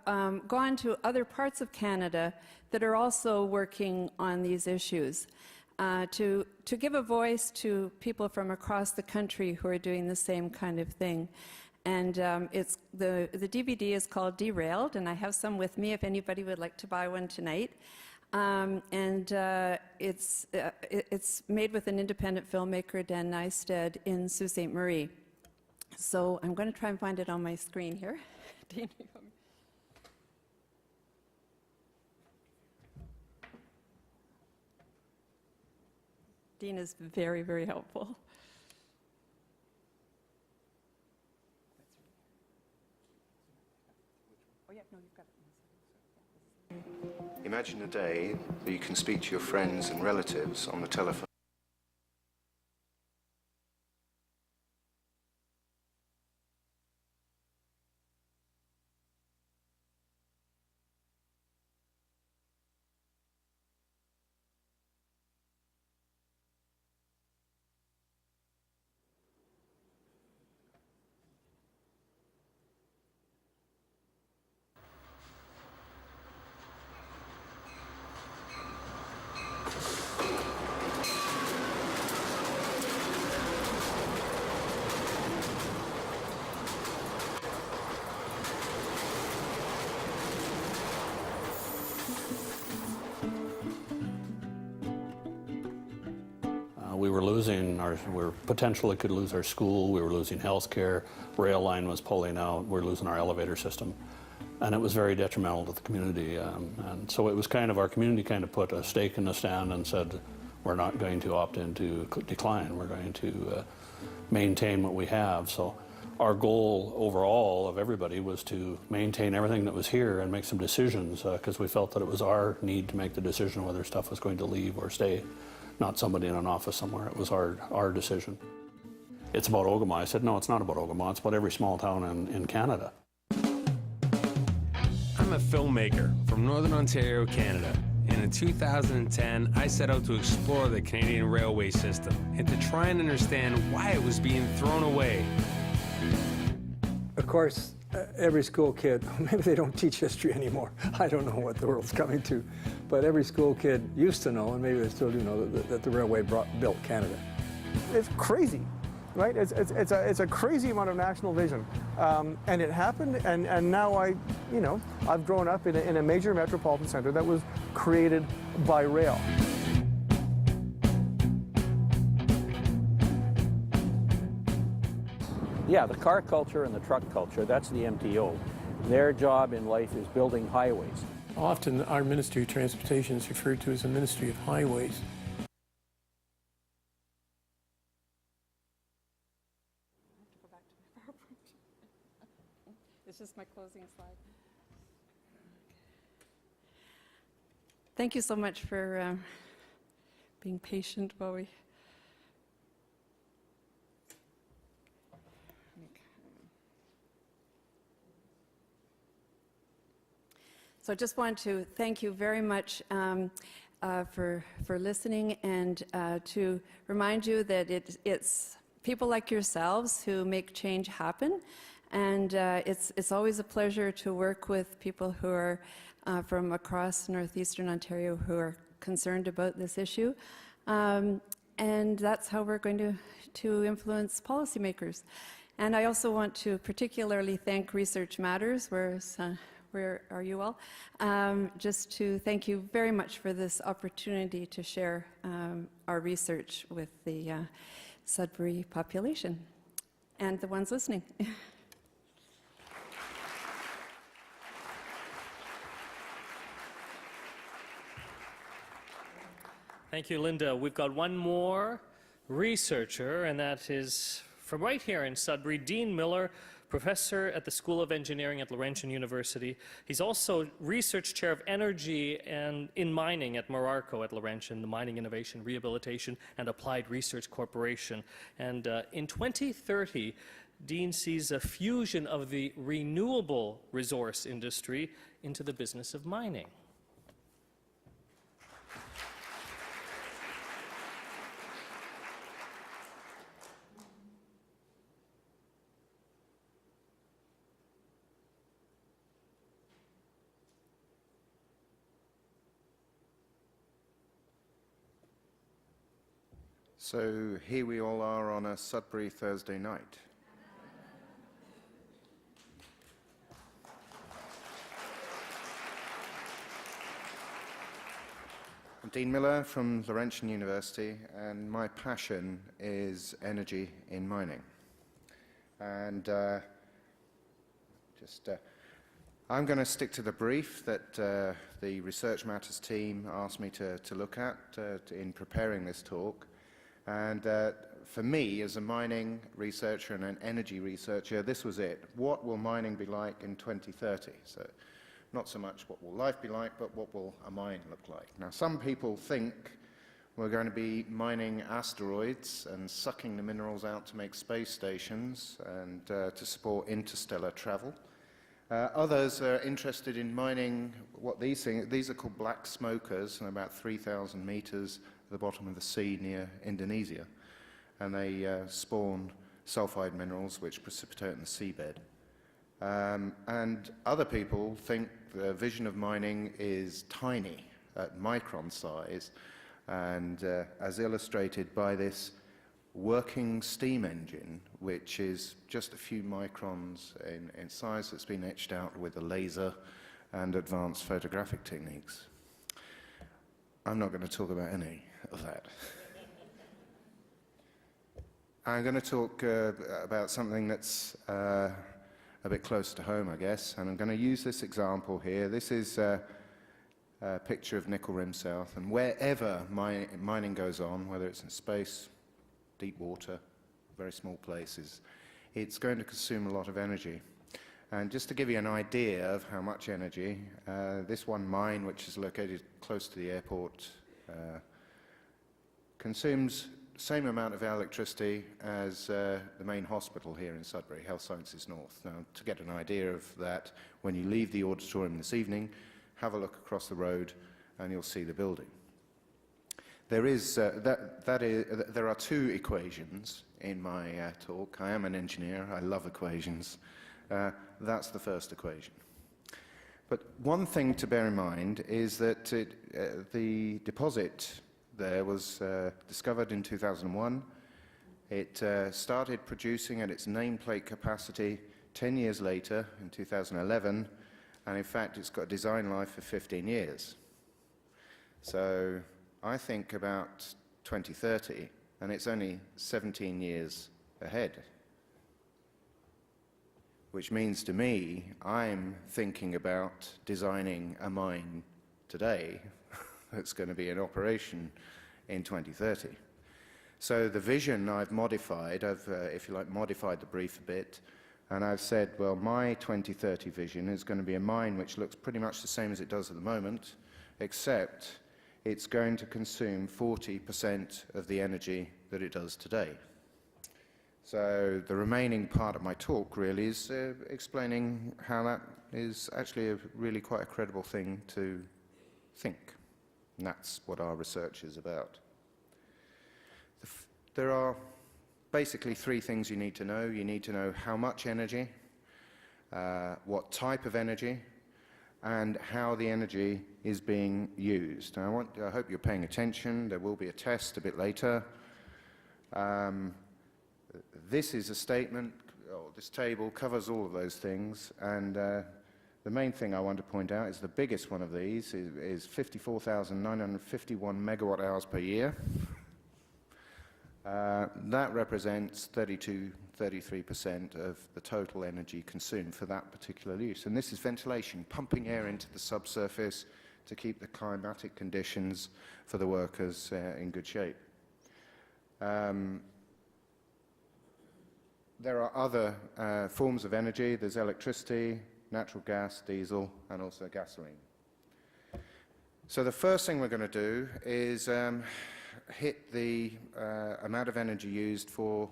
gone to other parts of Canada that are also working on these issues to give a voice to people from across the country who are doing the same kind of thing. And the DVD is called Derailed, and I have some with me if anybody would like to buy one tonight. It's made with an independent filmmaker, Dan Neisted, in Sault Ste. Marie. So I'm going to try and find it on my screen here. Dean is very, very helpful. Imagine a day that you can speak to your friends and relatives on the telephone. We potentially could lose our school, we were losing health care, rail line was pulling out, we were losing our elevator system. And it was very detrimental to the community. And so it was our community put a stake in the sand and said, we're not going to opt into decline, we're going to maintain what we have. So our goal overall of everybody was to maintain everything that was here and make some decisions, because we felt that it was our need to make the decision whether stuff was going to leave or stay. Not somebody in an office somewhere. It was our decision. It's about Ogama. I said, no, it's not about Ogama. It's about every small town in Canada. I'm a filmmaker from Northern Ontario, Canada. And in 2010, I set out to explore the Canadian railway system and to try and understand why it was being thrown away. Of course, every school kid, maybe they don't teach history anymore. I don't know what the world's coming to. But every school kid used to know, and maybe they still do know, that the railway built Canada. It's crazy, right? It's a crazy amount of national vision. And it happened, and now I've grown up in a major metropolitan center that was created by rail. Yeah, the car culture and the truck culture, that's the MTO. Their job in life is building highways. Often our Ministry of Transportation is referred to as the Ministry of Highways. This is my closing slide. Thank you so much for being patient while we... So I just want to thank you very much for listening, and to remind you that it's people like yourselves who make change happen. And it's always a pleasure to work with people who are from across northeastern Ontario who are concerned about this issue. And that's how we're going to influence policymakers. And I also want to particularly thank Research Matters, where are you all? Just to thank you very much for this opportunity to share our research with the Sudbury population and the ones listening. Thank you, Linda. We've got one more researcher, and that is from right here in Sudbury, Dean Miller, professor at the School of Engineering at Laurentian University. He's also research chair of energy and in mining at Morarco at Laurentian, the Mining Innovation, Rehabilitation and Applied Research Corporation. And in 2030, Dean sees a fusion of the renewable resource industry into the business of mining. So here we all are on a Sudbury Thursday night. I'm Dean Miller from Laurentian University, and my passion is energy in mining. And I'm going to stick to the brief that the Research Matters team asked me to look at in preparing this talk. And for me, as a mining researcher and an energy researcher, this was it. What will mining be like in 2030? So not so much what will life be like, but what will a mine look like? Now, some people think we're going to be mining asteroids and sucking the minerals out to make space stations and to support interstellar travel. Others are interested in mining what these are called black smokers, and about 3,000 meters at the bottom of the sea near Indonesia. And they spawn sulfide minerals which precipitate in the seabed. And other people think the vision of mining is tiny, at micron size, and as illustrated by this working steam engine, which is just a few microns in size, that's been etched out with a laser and advanced photographic techniques. I'm not going to talk about any of that. I'm going to talk about something that's a bit close to home, I guess, and I'm going to use this example here. This is a picture of Nickel Rim South, and wherever mining goes on, whether it's in space, deep water, very small places, it's going to consume a lot of energy. And just to give you an idea of how much energy, this one mine, which is located close to the airport, consumes the same amount of electricity as the main hospital here in Sudbury, Health Sciences North. Now, to get an idea of that, when you leave the auditorium this evening, have a look across the road and you'll see the building. There are two equations in my talk. I am an engineer. I love equations. That's the first equation. But one thing to bear in mind is that the deposit there was discovered in 2001. It started producing at its nameplate capacity 10 years later, in 2011, and in fact it's got a design life for 15 years. So I think about 2030, and it's only 17 years ahead. Which means to me, I'm thinking about designing a mine today that's going to be in operation in 2030. So the vision I've modified, if you like, modified the brief a bit, and I've said, well, my 2030 vision is going to be a mine which looks pretty much the same as it does at the moment, except it's going to consume 40% of the energy that it does today. So the remaining part of my talk really is explaining how that is actually really quite a credible thing to think. And that's what our research is about. There are basically three things you need to know. You need to know how much energy, what type of energy, and how the energy is being used. I hope you're paying attention. There will be a test a bit later. This is a statement, this table covers all of those things, and the main thing I want to point out is the biggest one of these is 54,951 megawatt hours per year. That represents 33% of the total energy consumed for that particular use. And this is ventilation, pumping air into the subsurface to keep the climatic conditions for the workers in good shape. There are other forms of energy. There's electricity, natural gas, diesel, and also gasoline. So the first thing we're going to do is hit the amount of energy used for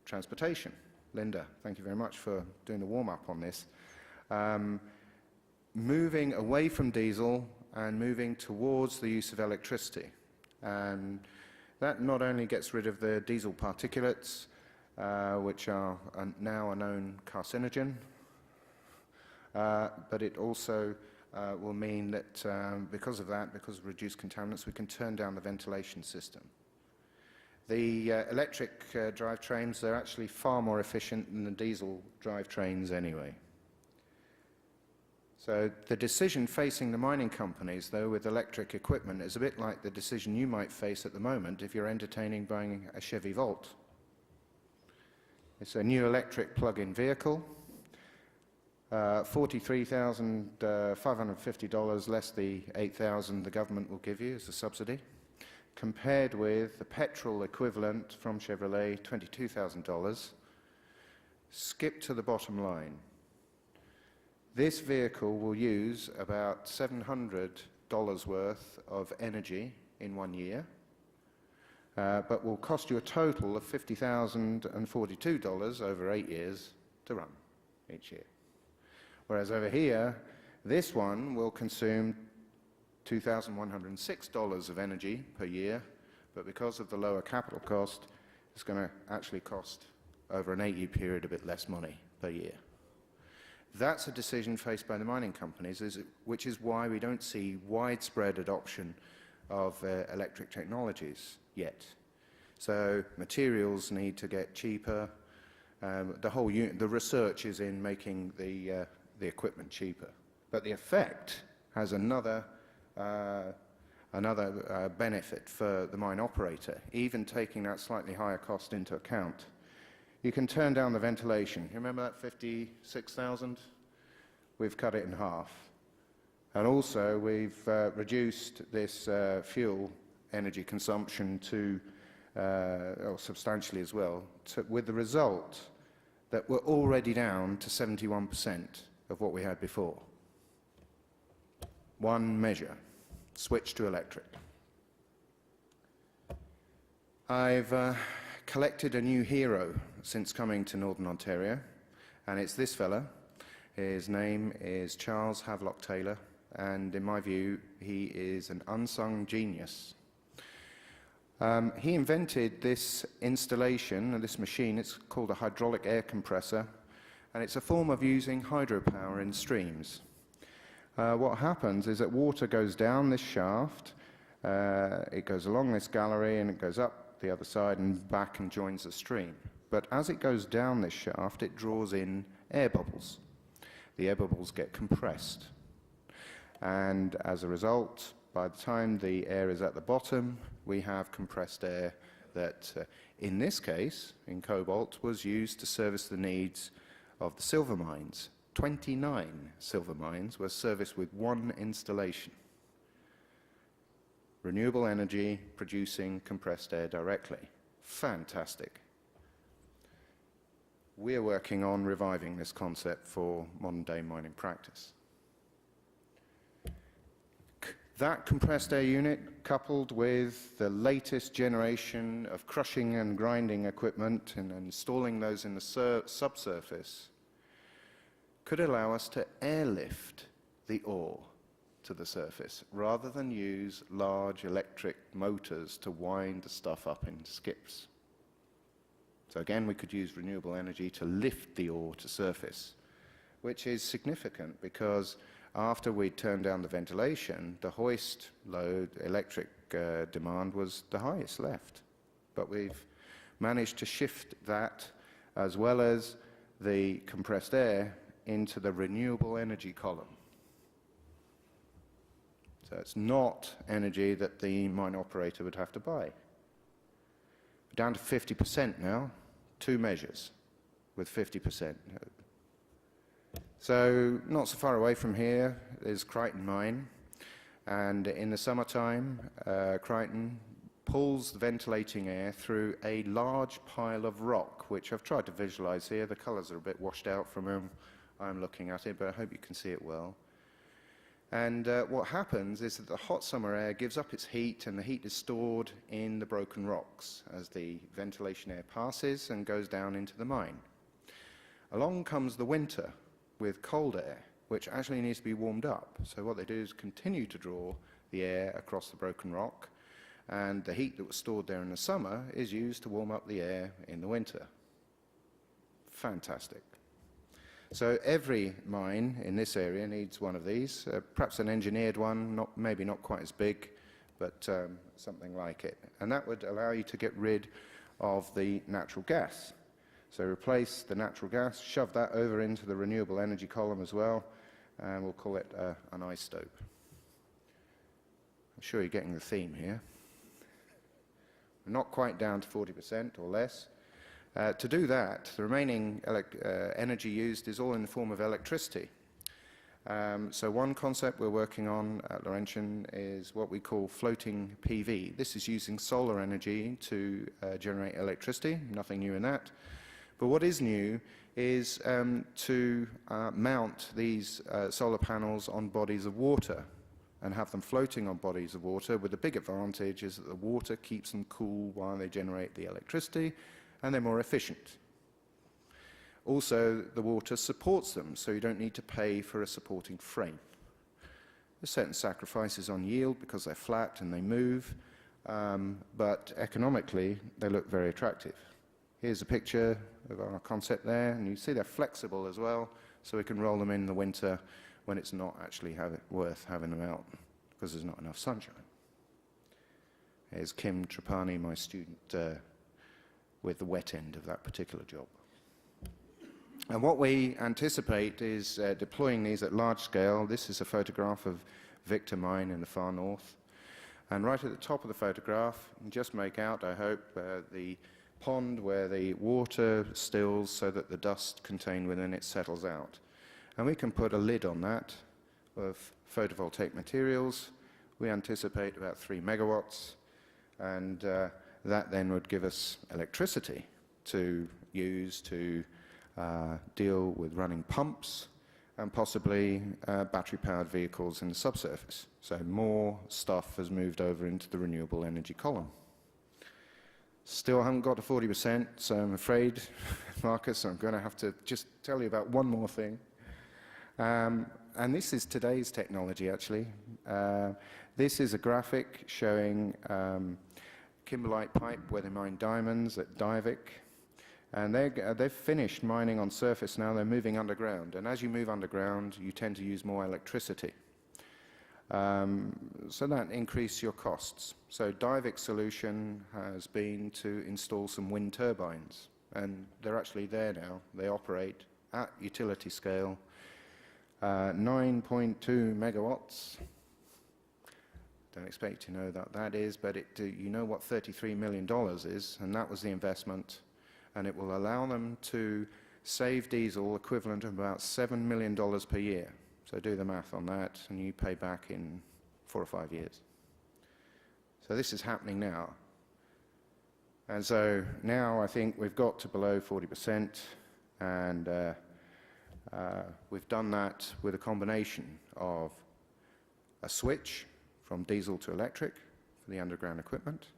transportation. Linda, thank you very much for doing the warm-up on this. Moving away from diesel and moving towards the use of electricity. And that not only gets rid of the diesel particulates, which are now a known carcinogen, but it also will mean that because of reduced contaminants, we can turn down the ventilation system. The electric drivetrains, they're actually far more efficient than the diesel drivetrains anyway. So the decision facing the mining companies, though, with electric equipment is a bit like the decision you might face at the moment if you're entertaining buying a Chevy Volt. It's a new electric plug-in vehicle, $43,550 less the $8,000 the government will give you as a subsidy, compared with the petrol equivalent from Chevrolet, $22,000. Skip to the bottom line. This vehicle will use about $700 worth of energy in 1 year, but will cost you a total of $50,042 over 8 years to run each year. Whereas over here, this one will consume $2,106 of energy per year, but because of the lower capital cost, it's going to actually cost over an 8-year period a bit less money per year. That's a decision faced by the mining companies, which is why we don't see widespread adoption of electric technologies yet. So materials need to get cheaper. The research is in making the equipment cheaper. But the effect has another benefit for the mine operator, even taking that slightly higher cost into account. You can turn down the ventilation. You remember that 56,000? We've cut it in half. And also, we've reduced this fuel energy consumption to substantially as well, with the result that we're already down to 71% of what we had before. One measure, switch to electric. I've collected a new hero since coming to Northern Ontario, and it's this fella. His name is Charles Havelock Taylor, and in my view, he is an unsung genius. He invented this installation, and this machine. It's called a hydraulic air compressor, and it's a form of using hydropower in streams. What happens is that water goes down this shaft, it goes along this gallery, and it goes up the other side and back and joins the stream. But as it goes down this shaft, it draws in air bubbles. The air bubbles get compressed. And as a result, by the time the air is at the bottom, we have compressed air that, in this case, in cobalt, was used to service the needs of the silver mines. 29 silver mines were serviced with one installation. Renewable energy producing compressed air directly. Fantastic. We're working on reviving this concept for modern-day mining practice. That compressed air unit, coupled with the latest generation of crushing and grinding equipment and installing those in the subsurface, could allow us to airlift the ore to the surface rather than use large electric motors to wind the stuff up in skips. So again, we could use renewable energy to lift the ore to surface, which is significant because after we turned down the ventilation, the hoist load electric demand was the highest left. But we've managed to shift that, as well as the compressed air, into the renewable energy column. So it's not energy that the mine operator would have to buy. Down to 50% now, 2 measures with 50%. So not so far away from here is Crichton Mine, and in the summertime, Crichton pulls the ventilating air through a large pile of rock, which I've tried to visualize here. The colors are a bit washed out from where I'm looking at it, but I hope you can see it well. And what happens is that the hot summer air gives up its heat, and the heat is stored in the broken rocks as the ventilation air passes and goes down into the mine. Along comes the winter with cold air, which actually needs to be warmed up. So what they do is continue to draw the air across the broken rock, and the heat that was stored there in the summer is used to warm up the air in the winter. Fantastic. So every mine in this area needs one of these, perhaps an engineered one, maybe not quite as big, but something like it. And that would allow you to get rid of the natural gas. So replace the natural gas, shove that over into the renewable energy column as well, and we'll call it an isotope. I'm sure you're getting the theme here. We're not quite down to 40% or less. To do that, the remaining energy used is all in the form of electricity. So one concept we're working on at Laurentian is what we call floating PV. This is using solar energy to generate electricity, nothing new in that. But what is new is to mount these solar panels on bodies of water and have them floating on bodies of water, with the big advantage is that the water keeps them cool while they generate the electricity, and they're more efficient. Also, the water supports them, so you don't need to pay for a supporting frame. There's certain sacrifices on yield because they're flat and they move, but economically they look very attractive. Here's a picture of our concept there, and you see they're flexible as well, so we can roll them in the winter when it's not actually worth having them out because there's not enough sunshine. Here's Kim Trapani, my student, with the wet end of that particular job. And what we anticipate is deploying these at large scale. This is a photograph of Victor Mine in the far north. And right at the top of the photograph, you can just make out, I hope, the pond where the water stills so that the dust contained within it settles out. And we can put a lid on that of photovoltaic materials. We anticipate about 3 megawatts, and that then would give us electricity to use to deal with running pumps and possibly battery-powered vehicles in the subsurface. So more stuff has moved over into the renewable energy column. Still haven't got to 40%, so I'm afraid, Marcus, I'm going to have to just tell you about one more thing. And this is today's technology, actually. This is a graphic showing kimberlite pipe where they mine diamonds at Diavik. And they've finished mining on surface now. They're moving underground. And as you move underground, you tend to use more electricity. So that increases your costs. So Diavik's solution has been to install some wind turbines. And they're actually there now. They operate at utility scale, 9.2 megawatts. Don't expect you to know what that is, but you know what $33 million is, and that was the investment. And it will allow them to save diesel equivalent of about $7 million per year. So do the math on that, and you pay back in 4 or 5 years. So this is happening now. And so now I think we've got to below 40%, and we've done that with a combination of a switch from diesel to electric for the underground equipment,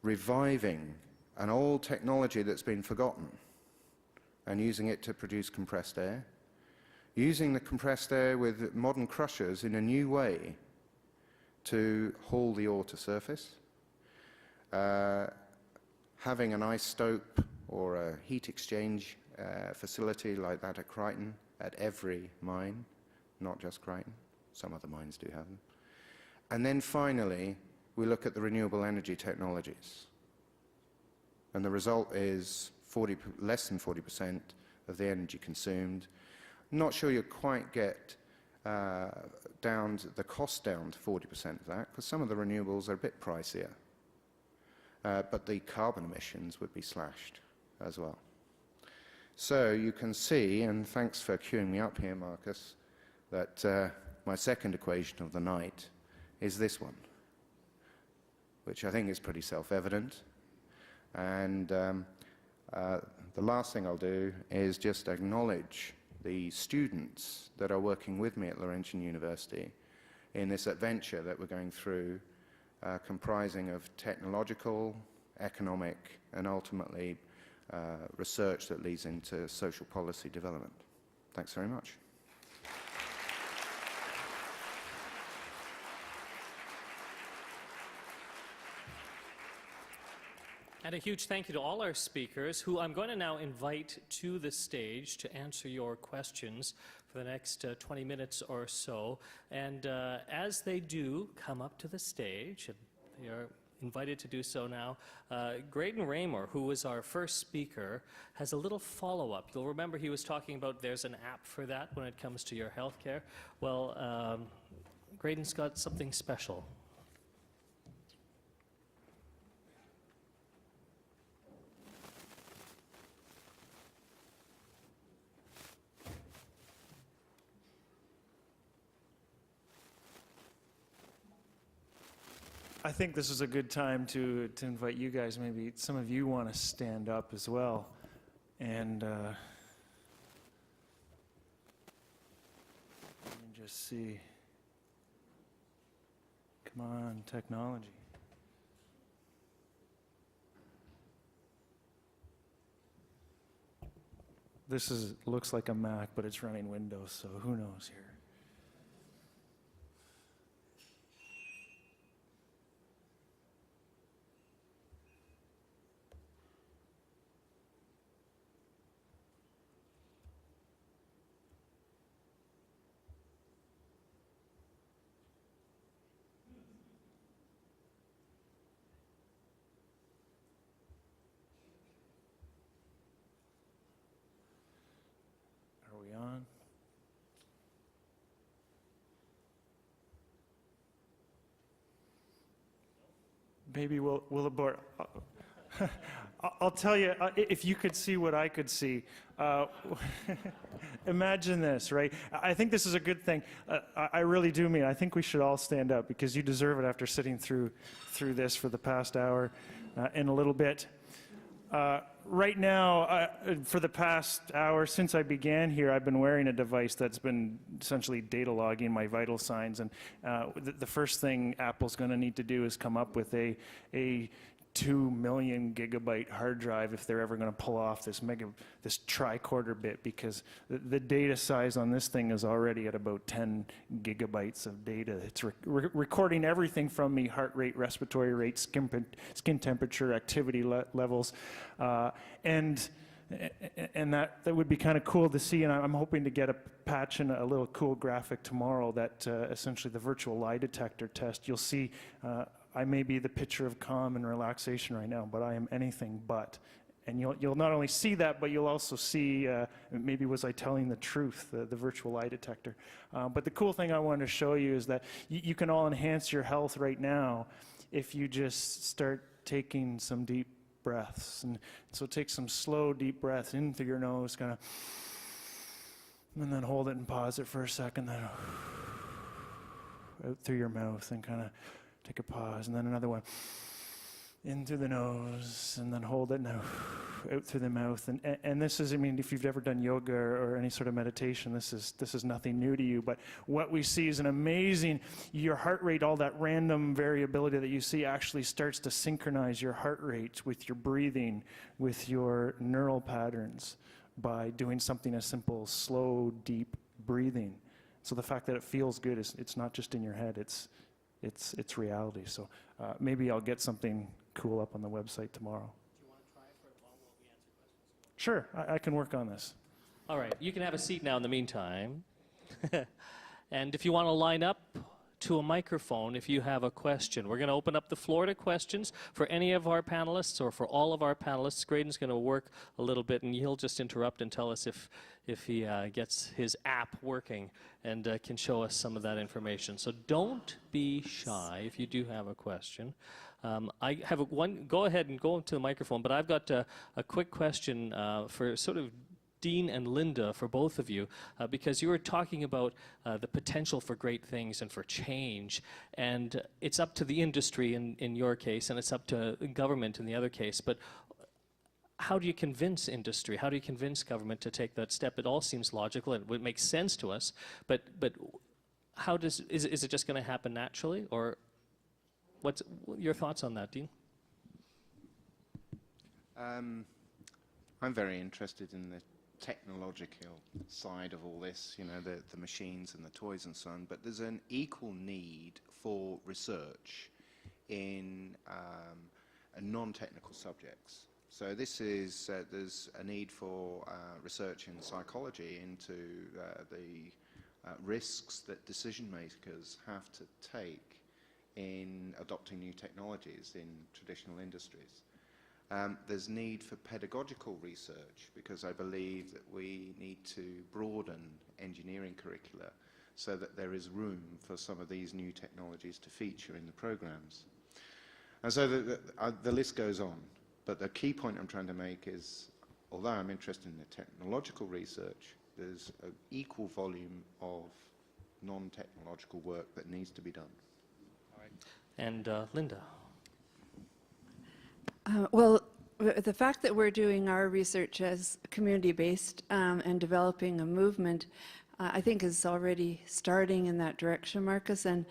reviving an old technology that's been forgotten and using it to produce compressed air, using the compressed air with modern crushers in a new way to haul the ore to surface, having an ice stope or a heat exchange facility like that at Crichton at every mine, not just Crichton, some other mines do have them. And then finally, we look at the renewable energy technologies. And the result is less than 40% of the energy consumed. Not sure you quite get the cost down to 40% of that, because some of the renewables are a bit pricier. But the carbon emissions would be slashed as well. So you can see, and thanks for queuing me up here, Marcus, that my second equation of the night is this one, which I think is pretty self-evident. And the last thing I'll do is just acknowledge the students that are working with me at Laurentian University in this adventure that we're going through, comprising of technological, economic, and ultimately research that leads into social policy development. Thanks very much. And a huge thank you to all our speakers, who I'm going to now invite to the stage to answer your questions for the next 20 minutes or so. And as they do come up to the stage, and they are invited to do so now, Graydon Raymer, who was our first speaker, has a little follow-up. You'll remember he was talking about there's an app for that when it comes to your health care. Well, Graydon's got something special. I think this is a good time to invite you guys. Maybe some of you want to stand up as well. And let me just see. Come on, technology. This looks like a Mac, but it's running Windows, so who knows here. Are we on? Maybe we'll abort. I'll tell you, if you could see what I could see. Imagine this, right? I think this is a good thing. I really do mean, I think we should all stand up, because you deserve it after sitting through this for the past hour and a little bit. Right now, for the past hour since I began here, I've been wearing a device that's been essentially data logging my vital signs. And the first thing Apple's going to need to do is come up with a 2 million gigabyte hard drive if they're ever going to pull off this tricorder bit, because the data size on this thing is already at about 10 gigabytes of data. It's recording everything from me: heart rate, respiratory rate, skin temperature, activity levels, and that would be kind of cool to see. And I'm hoping to get a patch and a little cool graphic tomorrow that essentially the virtual lie detector test. You'll see I may be the picture of calm and relaxation right now, but I am anything but. And you'll not only see that, but you'll also see, maybe was I telling the truth, the virtual lie detector. But the cool thing I wanted to show you is that you can all enhance your health right now if you just start taking some deep breaths. And so take some slow, deep breaths in through your nose, kind of, and then hold it and pause it for a second, then out through your mouth and kind of take a pause, and then another one in through the nose, and then hold it now. out through the mouth. And this is, I mean, if you've ever done yoga or any sort of meditation, this is nothing new to you. But what we see is an amazing, your heart rate, all that random variability that you see actually starts to synchronize your heart rate with your breathing, with your neural patterns by doing something as simple as slow, deep breathing. So the fact that it feels good, it's not just in your head, it's reality. So maybe I'll get something cool up on the website tomorrow. Do you want to try for it while we answer questions? Sure, I can work on this. All right, you can have a seat now in the meantime. And if you want to line up to a microphone if you have a question. We're going to open up the floor to questions for any of our panelists or for all of our panelists. Graydon's going to work a little bit, and he'll just interrupt and tell us if he gets his app working and can show us some of that information. So don't be shy if you do have a question. I have one. Go ahead and go into the microphone, but I've got a quick question for sort of Dean and Linda, for both of you, because you were talking about the potential for great things and for change, and it's up to the industry in your case, and it's up to government in the other case, but how do you convince industry? How do you convince government to take that step? It all seems logical and it makes sense to us, but how is it just going to happen naturally, or what's your thoughts on that, Dean? I'm very interested in the technological side of all this, you know, the machines and the toys and so on, but there's an equal need for research in non-technical subjects. So this is, there's a need for research in psychology into the risks that decision makers have to take in adopting new technologies in traditional industries. There's need for pedagogical research because I believe that we need to broaden engineering curricula so that there is room for some of these new technologies to feature in the programs. And so the list goes on, but the key point I'm trying to make is, although I'm interested in the technological research, there's an equal volume of non-technological work that needs to be done. All right. And Linda? Well, the fact that we're doing our research as community-based and developing a movement, I think is already starting in that direction, Marcus, and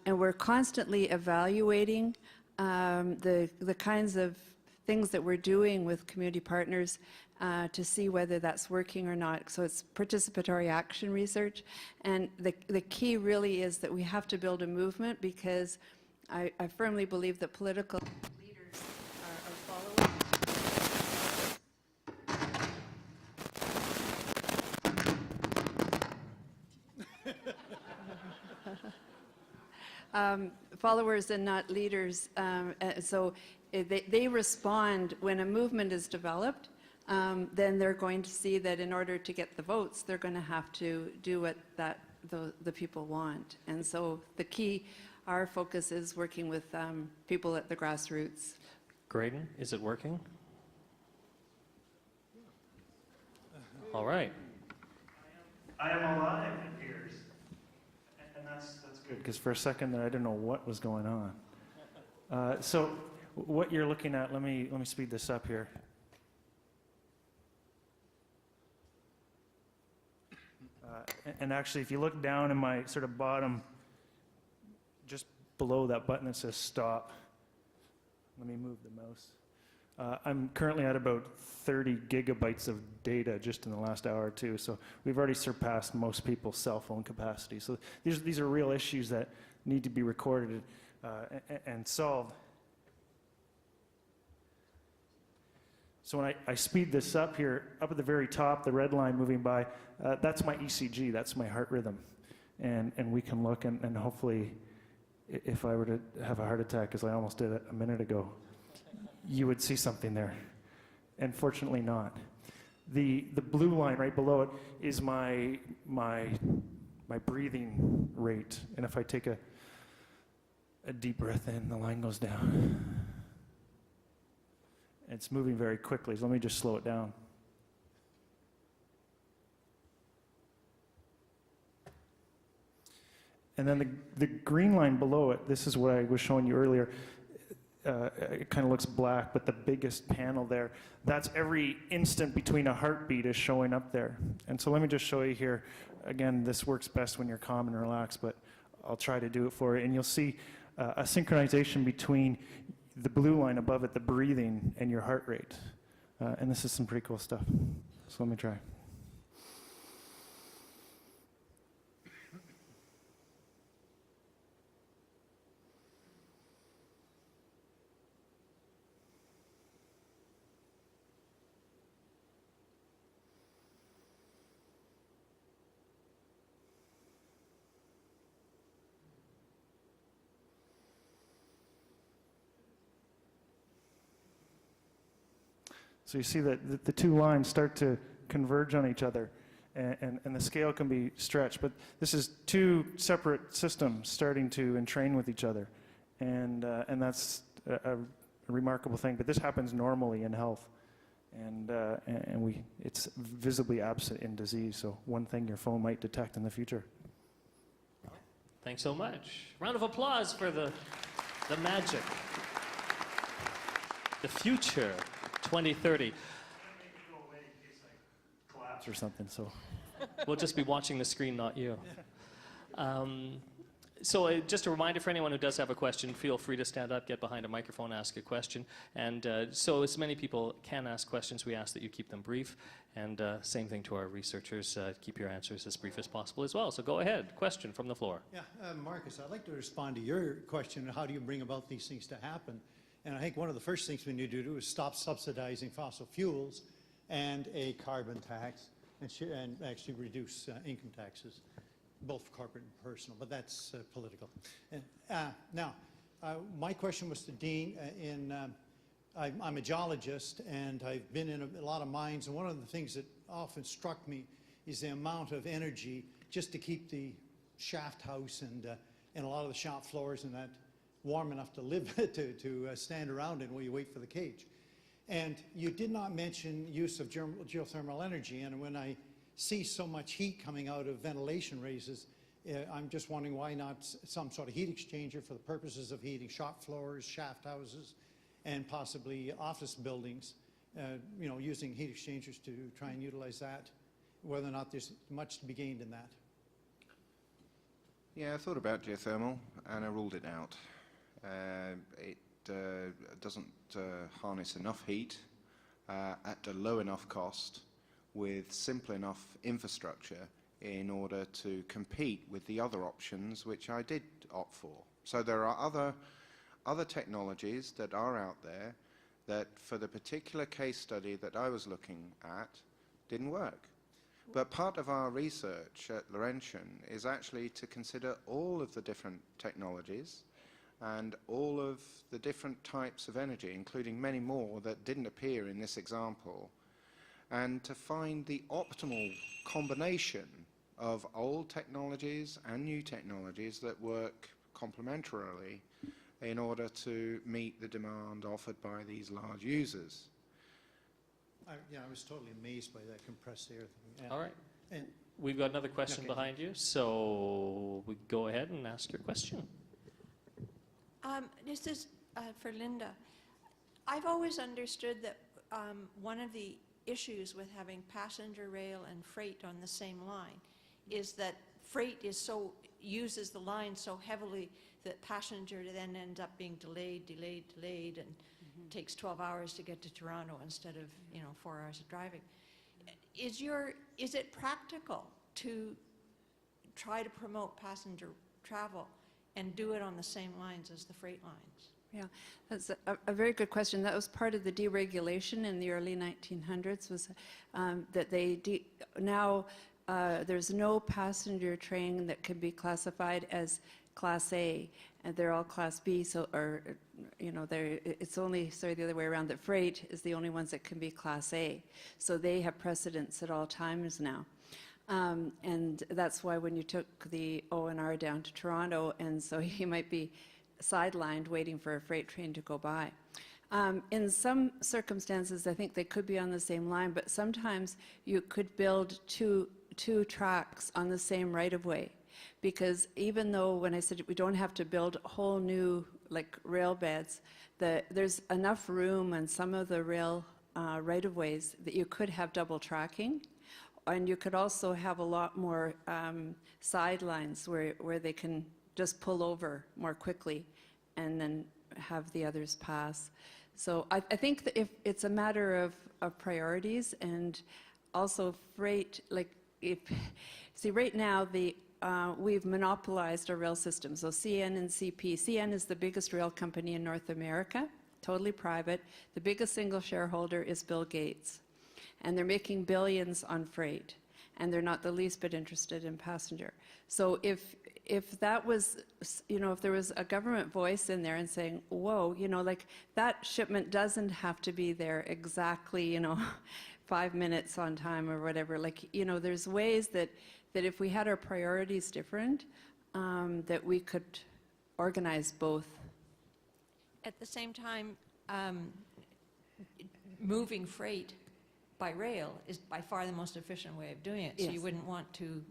we're constantly evaluating the kinds of things that we're doing with community partners to see whether that's working or not. So it's participatory action research, and the key really is that we have to build a movement, because I firmly believe that political leaders are followers. Followers and not leaders. So they respond when a movement is developed. Then they're going to see that in order to get the votes, they're going to have to do what the people want. And so the key, our focus is working with people at the grassroots. Graydon, is it working? All right. I am alive, it appears. And that's good, because for a second there I didn't know what was going on. So what you're looking at, let me speed this up here. And actually, if you look down in my sort of bottom, just below that button that says stop, let me move the mouse. I'm currently at about 30 gigabytes of data just in the last hour or two, so we've already surpassed most people's cell phone capacity. So these are real issues that need to be recorded and solved. So when I speed this up here, up at the very top, the red line moving by, that's my ECG, that's my heart rhythm. And we can look, and hopefully, if I were to have a heart attack, as I almost did a minute ago, you would see something there. And fortunately not. The blue line right below it is my breathing rate. And if I take a deep breath in, the line goes down. It's moving very quickly, so let me just slow it down. And then the green line below it, this is what I was showing you earlier. it kind of looks black, but the biggest panel there, that's every instant between a heartbeat is showing up there. And so let me just show you here. Again, this works best when you're calm and relaxed, but I'll try to do it for you. And you'll see a synchronization between the blue line above it, the breathing, and your heart rate. And this is some pretty cool stuff. So let me try. So you see that the two lines start to converge on each other, and the scale can be stretched. But this is two separate systems starting to entrain with each other, and that's a remarkable thing. But this happens normally in health, and it's visibly absent in disease. So one thing your phone might detect in the future. Thanks so much. Round of applause for the magic. The future. 2030. Collapse or something, so. We'll just be watching the screen, not you. So just a reminder for anyone who does have a question, feel free to stand up, get behind a microphone, ask a question. And so as many people can ask questions, we ask that you keep them brief. And same thing to our researchers, keep your answers as brief as possible as well. So go ahead, question from the floor. Yeah, Marcus, I'd like to respond to your question, how do you bring about these things to happen? And I think one of the first things we need to do is stop subsidizing fossil fuels and a carbon tax and actually reduce income taxes, both corporate and personal, but that's political. And, now, my question was to Dean. I'm a geologist, and I've been in a lot of mines, and one of the things that often struck me is the amount of energy just to keep the shaft house and a lot of the shop floors and that warm enough to live to stand around in while you wait for the cage. And you did not mention use of geothermal energy, and when I see so much heat coming out of ventilation raises, I'm just wondering why not some sort of heat exchanger for the purposes of heating shop floors, shaft houses, and possibly office buildings, you know, using heat exchangers to try and utilize that, whether or not there's much to be gained in that. Yeah, I thought about geothermal, and I ruled it out. It doesn't harness enough heat at a low enough cost with simple enough infrastructure in order to compete with the other options which I did opt for. So there are other technologies that are out there that for the particular case study that I was looking at didn't work. But part of our research at Laurentian is actually to consider all of the different technologies and all of the different types of energy, including many more that didn't appear in this example, and to find the optimal combination of old technologies and new technologies that work complementarily in order to meet the demand offered by these large users. Yeah, I was totally amazed by that compressed air thing. All right. And we've got another question behind you, so we go ahead and ask your question. This is for Linda. I've always understood that one of the issues with having passenger rail and freight on the same line is that freight is uses the line so heavily that passenger then ends up being delayed, and takes 12 hours to get to Toronto instead of 4 hours of driving. Is it practical to try to promote passenger travel and do it on the same lines as the freight lines? Yeah, that's a very good question. That was part of the deregulation in the early 1900s, was that they now there's no passenger train that can be classified as Class A, and they're all Class B, so, or, it's only, the other way around, that freight is the only ones that can be Class A. So they have precedence at all times now. And that's why when you took the O&R down to Toronto, and so you might be sidelined waiting for a freight train to go by. In some circumstances, I think they could be on the same line, but sometimes you could build two tracks on the same right-of-way. Because even though when I said we don't have to build whole new rail beds, there's enough room on some of the rail right-of-ways that you could have double tracking, and you could also have a lot more sidelines where they can just pull over more quickly and then have the others pass. So I think that if it's a matter of priorities, and also freight, like see right now we've monopolized our rail system. So CN and CP. CN is the biggest rail company in North America, totally private. The biggest single shareholder is Bill Gates. And they're making billions on freight. And they're not the least bit interested in passenger. So if that was, if there was a government voice in there and saying, whoa, like that shipment doesn't have to be there exactly, 5 minutes on time or whatever. Like, there's ways that if we had our priorities different, that we could organize both. At the same time, moving freight by rail is by far the most efficient way of doing it. So Yes. you wouldn't want to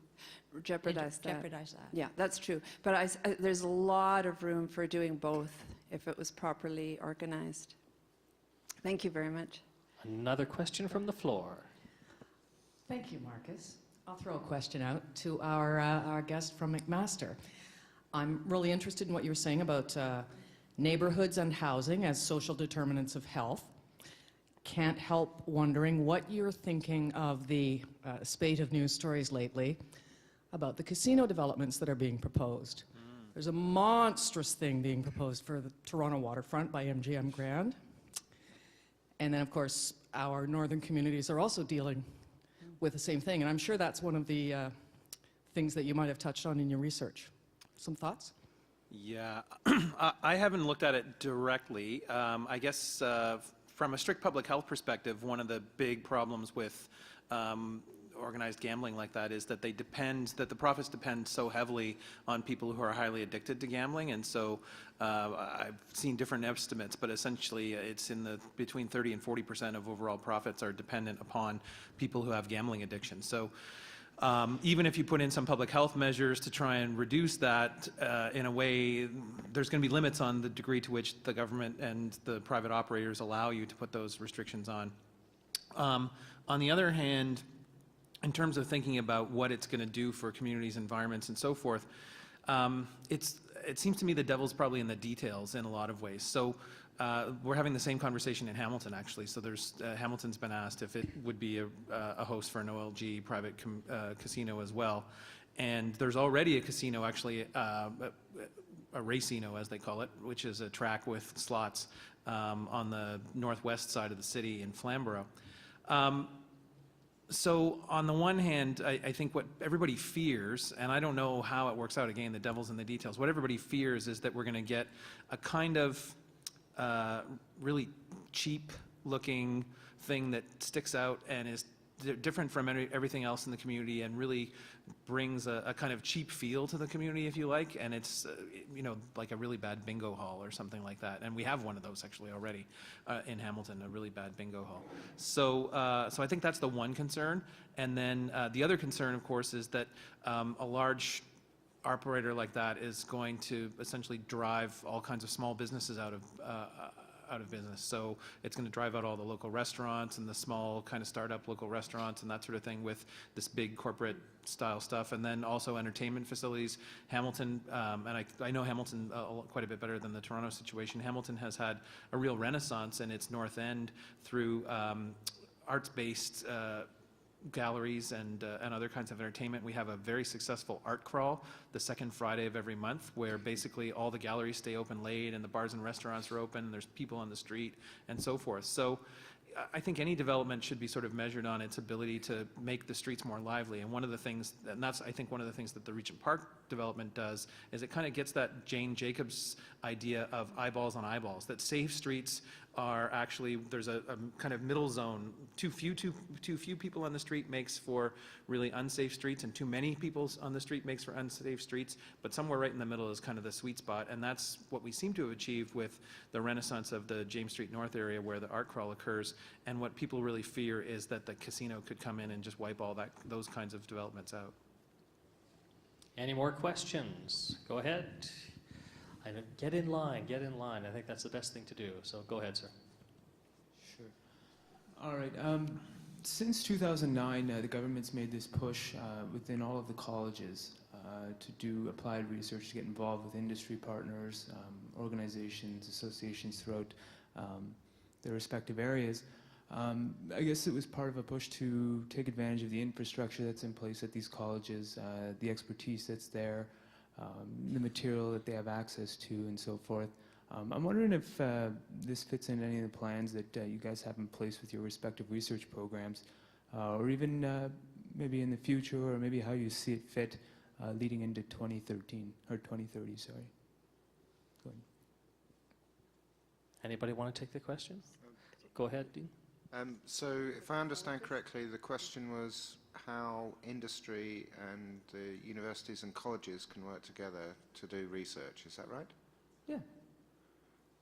Jeopardize that. jeopardize that. Yeah, that's true. But there's a lot of room for doing both if it was properly organized. Thank you very much. Another question from the floor. Thank you, Marcus. I'll throw a question out to our guest from McMaster. I'm really interested in what you were saying about neighborhoods and housing as social determinants of health. Can't help wondering what you're thinking of the spate of news stories lately about the casino developments that are being proposed. There's a monstrous thing being proposed for the Toronto waterfront by MGM Grand. And then, of course, our northern communities are also dealing with the same thing. And I'm sure that's one of the things that you might have touched on in your research. Some thoughts? Yeah, I haven't looked at it directly. I guess from a strict public health perspective, one of the big problems with organized gambling like that is that the profits depend so heavily on people who are highly addicted to gambling. And so I've seen different estimates, but essentially it's between 30 and 40% of overall profits are dependent upon people who have gambling addiction. So even if you put in some public health measures to try and reduce that, in a way, there's going to be limits on the degree to which the government and the private operators allow you to put those restrictions on. On the other hand, in terms of thinking about what it's going to do for communities, environments, and so forth, it seems to me the devil's probably in the details in a lot of ways. So we're having the same conversation in Hamilton, actually. So Hamilton's been asked if it would be a host for an OLG private casino as well. And there's already a casino, actually, a racino, as they call it, which is a track with slots on the northwest side of the city in Flamborough. So on the one hand, I think what everybody fears, and I don't know how it works out, again, the devil's in the details, what everybody fears is that we're going to get a kind of really cheap-looking thing that sticks out and is different from everything else in the community and really brings a kind of cheap feel to the community, if you like, and it's like a really bad bingo hall or something like that. And we have one of those actually already in Hamilton, a really bad bingo hall. So I think that's the one concern. And then the other concern, of course, is that a large operator like that is going to essentially drive all kinds of small businesses out of business. So it's going to drive out all the local restaurants and the small kind of startup local restaurants and that sort of thing with this big corporate style stuff. And then also entertainment facilities. Hamilton, and I know Hamilton quite a bit better than the Toronto situation. Hamilton has had a real renaissance in its north end through arts-based galleries and other kinds of entertainment. We have a very successful art crawl the second Friday of every month, where basically all the galleries stay open late and the bars and restaurants are open, and there's people on the street and so forth. So I think any development should be sort of measured on its ability to make the streets more lively. And one of the things, and that's I think one of the things that the Regent Park development does, is it kind of gets that Jane Jacobs idea of eyeballs on eyeballs, that safe streets are actually, there's a kind of middle zone. Too few people on the street makes for really unsafe streets, and too many people on the street makes for unsafe streets, but somewhere right in the middle is kind of the sweet spot, and that's what we seem to have achieved with the renaissance of the James Street North area where the art crawl occurs. And what people really fear is that the casino could come in and just wipe all those kinds of developments out. Any more questions? Go ahead. I know, get in line, get in line. I think that's the best thing to do. So go ahead, sir. Sure. All right. Since 2009, the government's made this push within all of the colleges to do applied research, to get involved with industry partners, organizations, associations throughout their respective areas. I guess it was part of a push to take advantage of the infrastructure that's in place at these colleges, the expertise that's there, the material that they have access to, and so forth. I'm wondering if this fits into any of the plans that you guys have in place with your respective research programs, or even maybe in the future, or maybe how you see it fit leading into 2013, or 2030, sorry. Go ahead. Anybody want to take the question? Go ahead, Dean. So if I understand correctly, the question was how industry and the universities and colleges can work together to do research. Is that right? Yeah.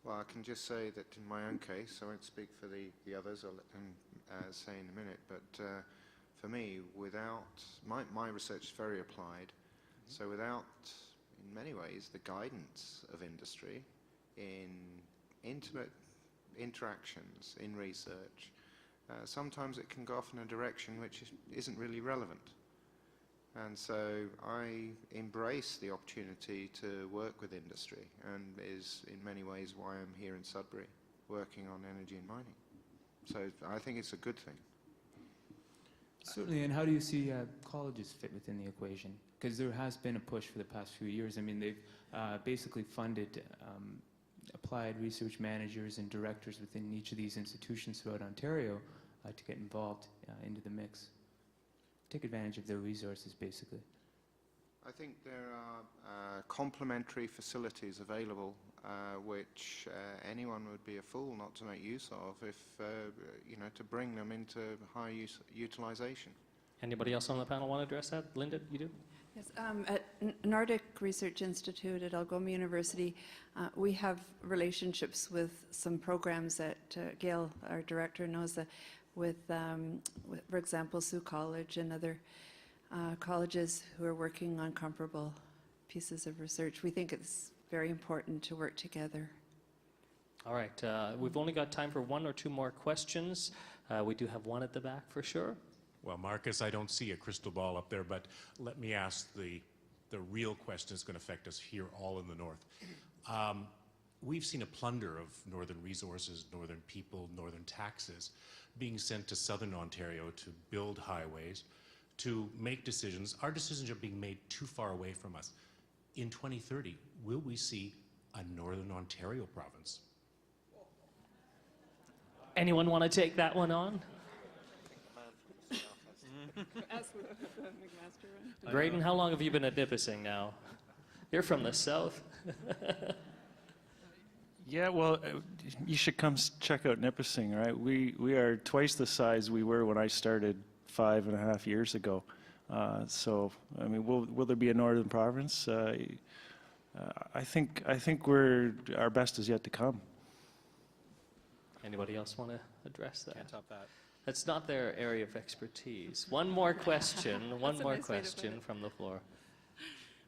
Well, I can just say that in my own case, I won't speak for the others, I'll let them say in a minute, but for me, without, my research is very applied, so without, in many ways, the guidance of industry in intimate interactions in research, sometimes it can go off in a direction which isn't really relevant. And so I embrace the opportunity to work with industry, and is in many ways why I'm here in Sudbury, working on energy and mining. So I think it's a good thing. Certainly, and how do you see colleges fit within the equation? Because there has been a push for the past few years. I mean, they've basically funded applied research managers and directors within each of these institutions throughout Ontario to get involved into the mix. Take advantage of their resources, basically. I think there are complementary facilities available which anyone would be a fool not to make use of if, you know, to bring them into high utilization. Anybody else on the panel want to address that? Linda, you do? Yes, at Nordic Research Institute at Algoma University, we have relationships with some programs that Gail, our director, knows with, for example, Sioux College and other colleges who are working on comparable pieces of research. We think it's very important to work together. All right, we've only got time for one or two more questions. We do have one at the back for sure. Well, Marcus, I don't see a crystal ball up there, but let me ask the real question that's going to affect us here all in the north. We've seen a plunder of northern resources, northern people, northern taxes being sent to southern Ontario to build highways, to make decisions. Our decisions are being made too far away from us. In 2030, will we see a northern Ontario province? Anyone want to take that one on? Graydon, how long have you been at Nipissing now? You're from the south. Yeah, well, you should come check out Nipissing, right? We are twice the size we were when I started 5.5 years ago. So, I mean, will there be a northern province? I think our best is yet to come. Anybody else want to address that? Can't top that. That's not their area of expertise. One more question, one more question from the floor.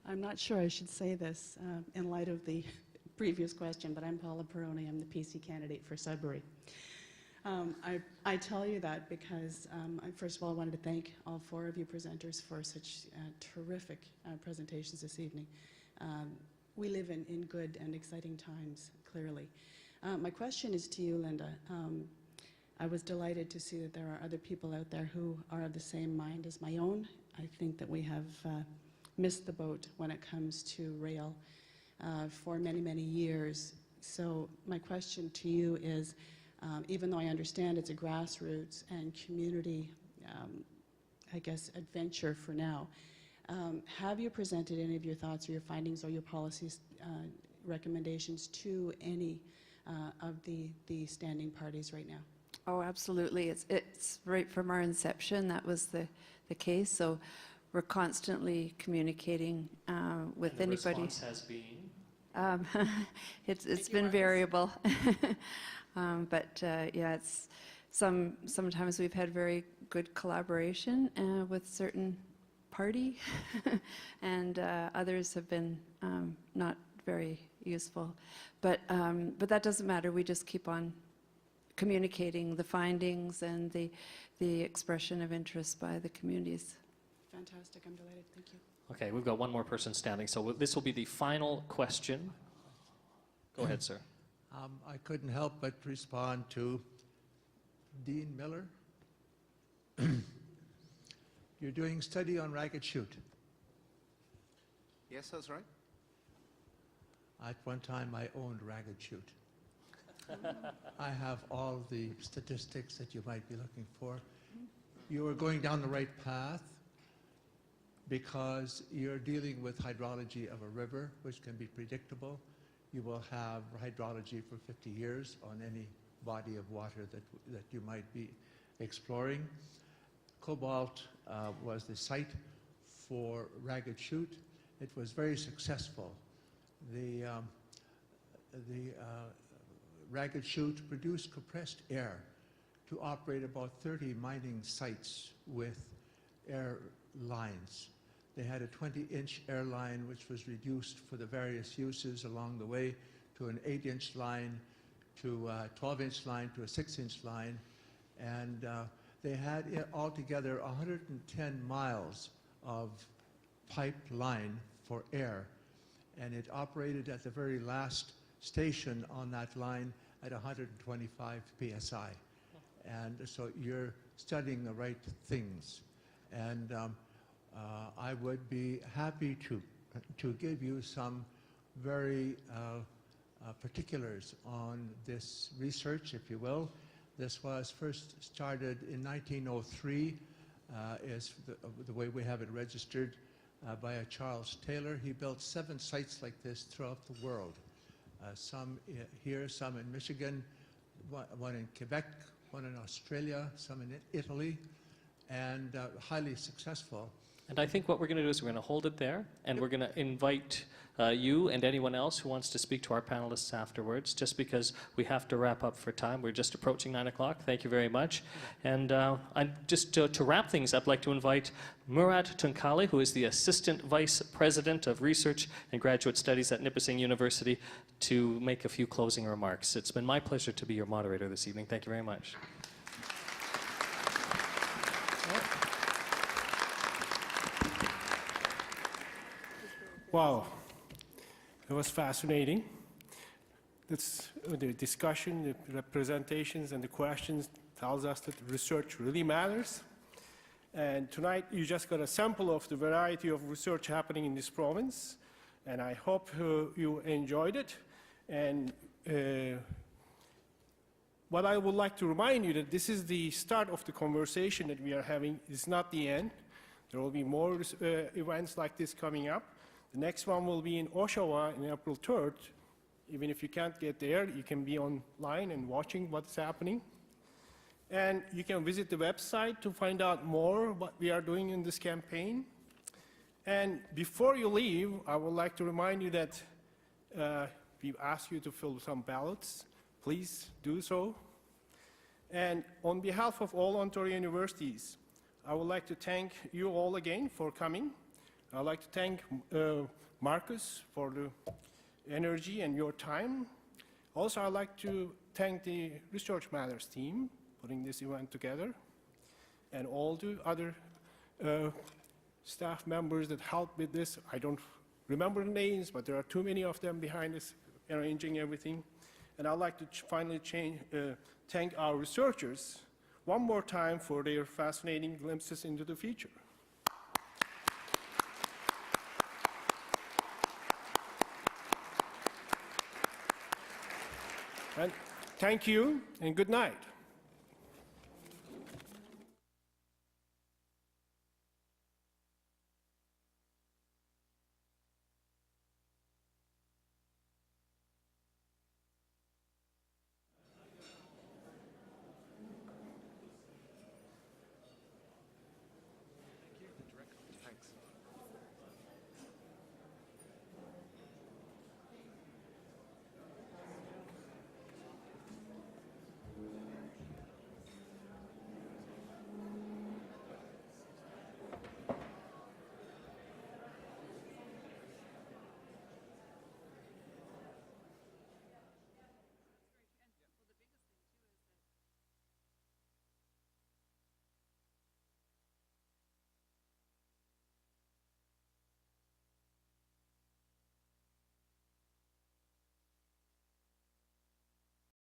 I'm not sure I should say this in light of the previous question, but I'm Paula Peroni. I'm the PC candidate for Sudbury. I tell you that because, first of all, I wanted to thank all four of you presenters for such terrific presentations this evening. We live in good and exciting times, clearly. My question is to you, Linda. I was delighted to see that there are other people out there who are of the same mind as my own. I think that we have missed the boat when it comes to rail for many, many years. So my question to you is, even though I understand it's a grassroots and community, I guess, adventure for now, have you presented any of your thoughts or your findings or your policies recommendations to any of the standing parties right now? Oh, absolutely. It's right from our inception that was the case. So we're constantly communicating with and the anybody. Response has been? It's been variable, but yeah, it's sometimes we've had very good collaboration with certain party, and others have been not very useful. But that doesn't matter. We just keep on communicating the findings and the expression of interest by the communities. Fantastic. I'm delighted. Thank you. Okay, we've got one more person standing, so this will be the final question. Go ahead, sir. I couldn't help but respond to Dean Miller. You're doing study on ragged chute. Yes, that's right. At one time, I owned ragged chute. I have all the statistics that you might be looking for. You are going down the right path because you're dealing with hydrology of a river, which can be predictable. You will have hydrology for 50 years on any body of water that you might be exploring. Cobalt was the site for ragged chute. It was very successful. The ragged chute produced compressed air to operate about 30 mining sites with air lines. They had a 20-inch air line which was reduced for the various uses along the way to an 8-inch line, to a 12-inch line, to a 6-inch line. And they had altogether 110 miles of pipeline for air. And it operated at the very last station on that line at 125 psi. And so you're studying the right things. And I would be happy to give you some very particulars on this research, if you will. This was first started in 1903, is the way we have it registered, by a Charles Taylor. He built 7 sites like this throughout the world. Some here, some in Michigan, one in Quebec, one in Australia, some in Italy, and highly successful. And I think what we're going to do is we're going to hold it there, and we're going to invite you and anyone else who wants to speak to our panelists afterwards, just because we have to wrap up for time. We're just approaching 9 o'clock. Thank you very much. And just to wrap things up, I'd like to invite Murat Tunkali, who is the Assistant Vice President of Research and Graduate Studies at Nipissing University, to make a few closing remarks. It's been my pleasure to be your moderator this evening. Thank you very much. Wow, it was fascinating. That's, the discussion, the representations, and the questions tells us that research really matters. And tonight you just got a sample of the variety of research happening in this province, and I hope you enjoyed it. And what I would like to remind you that this is the start of the conversation that we are having. It's not the end. There will be more events like this coming up. The next one will be in Oshawa on April 3rd. Even if you can't get there, you can be online and watching what's happening. And you can visit the website to find out more what we are doing in this campaign. And before you leave, I would like to remind you that we've asked you to fill some ballots. Please do so. And on behalf of all Ontario universities, I would like to thank you all again for coming. I'd like to thank Marcus for the energy and your time. Also, I'd like to thank the Research Matters team putting this event together, and all the other staff members that helped with this. I don't remember the names, but there are too many of them behind us arranging everything. And I'd like to finally thank our researchers one more time for their fascinating glimpses into the future. And thank you, and good night.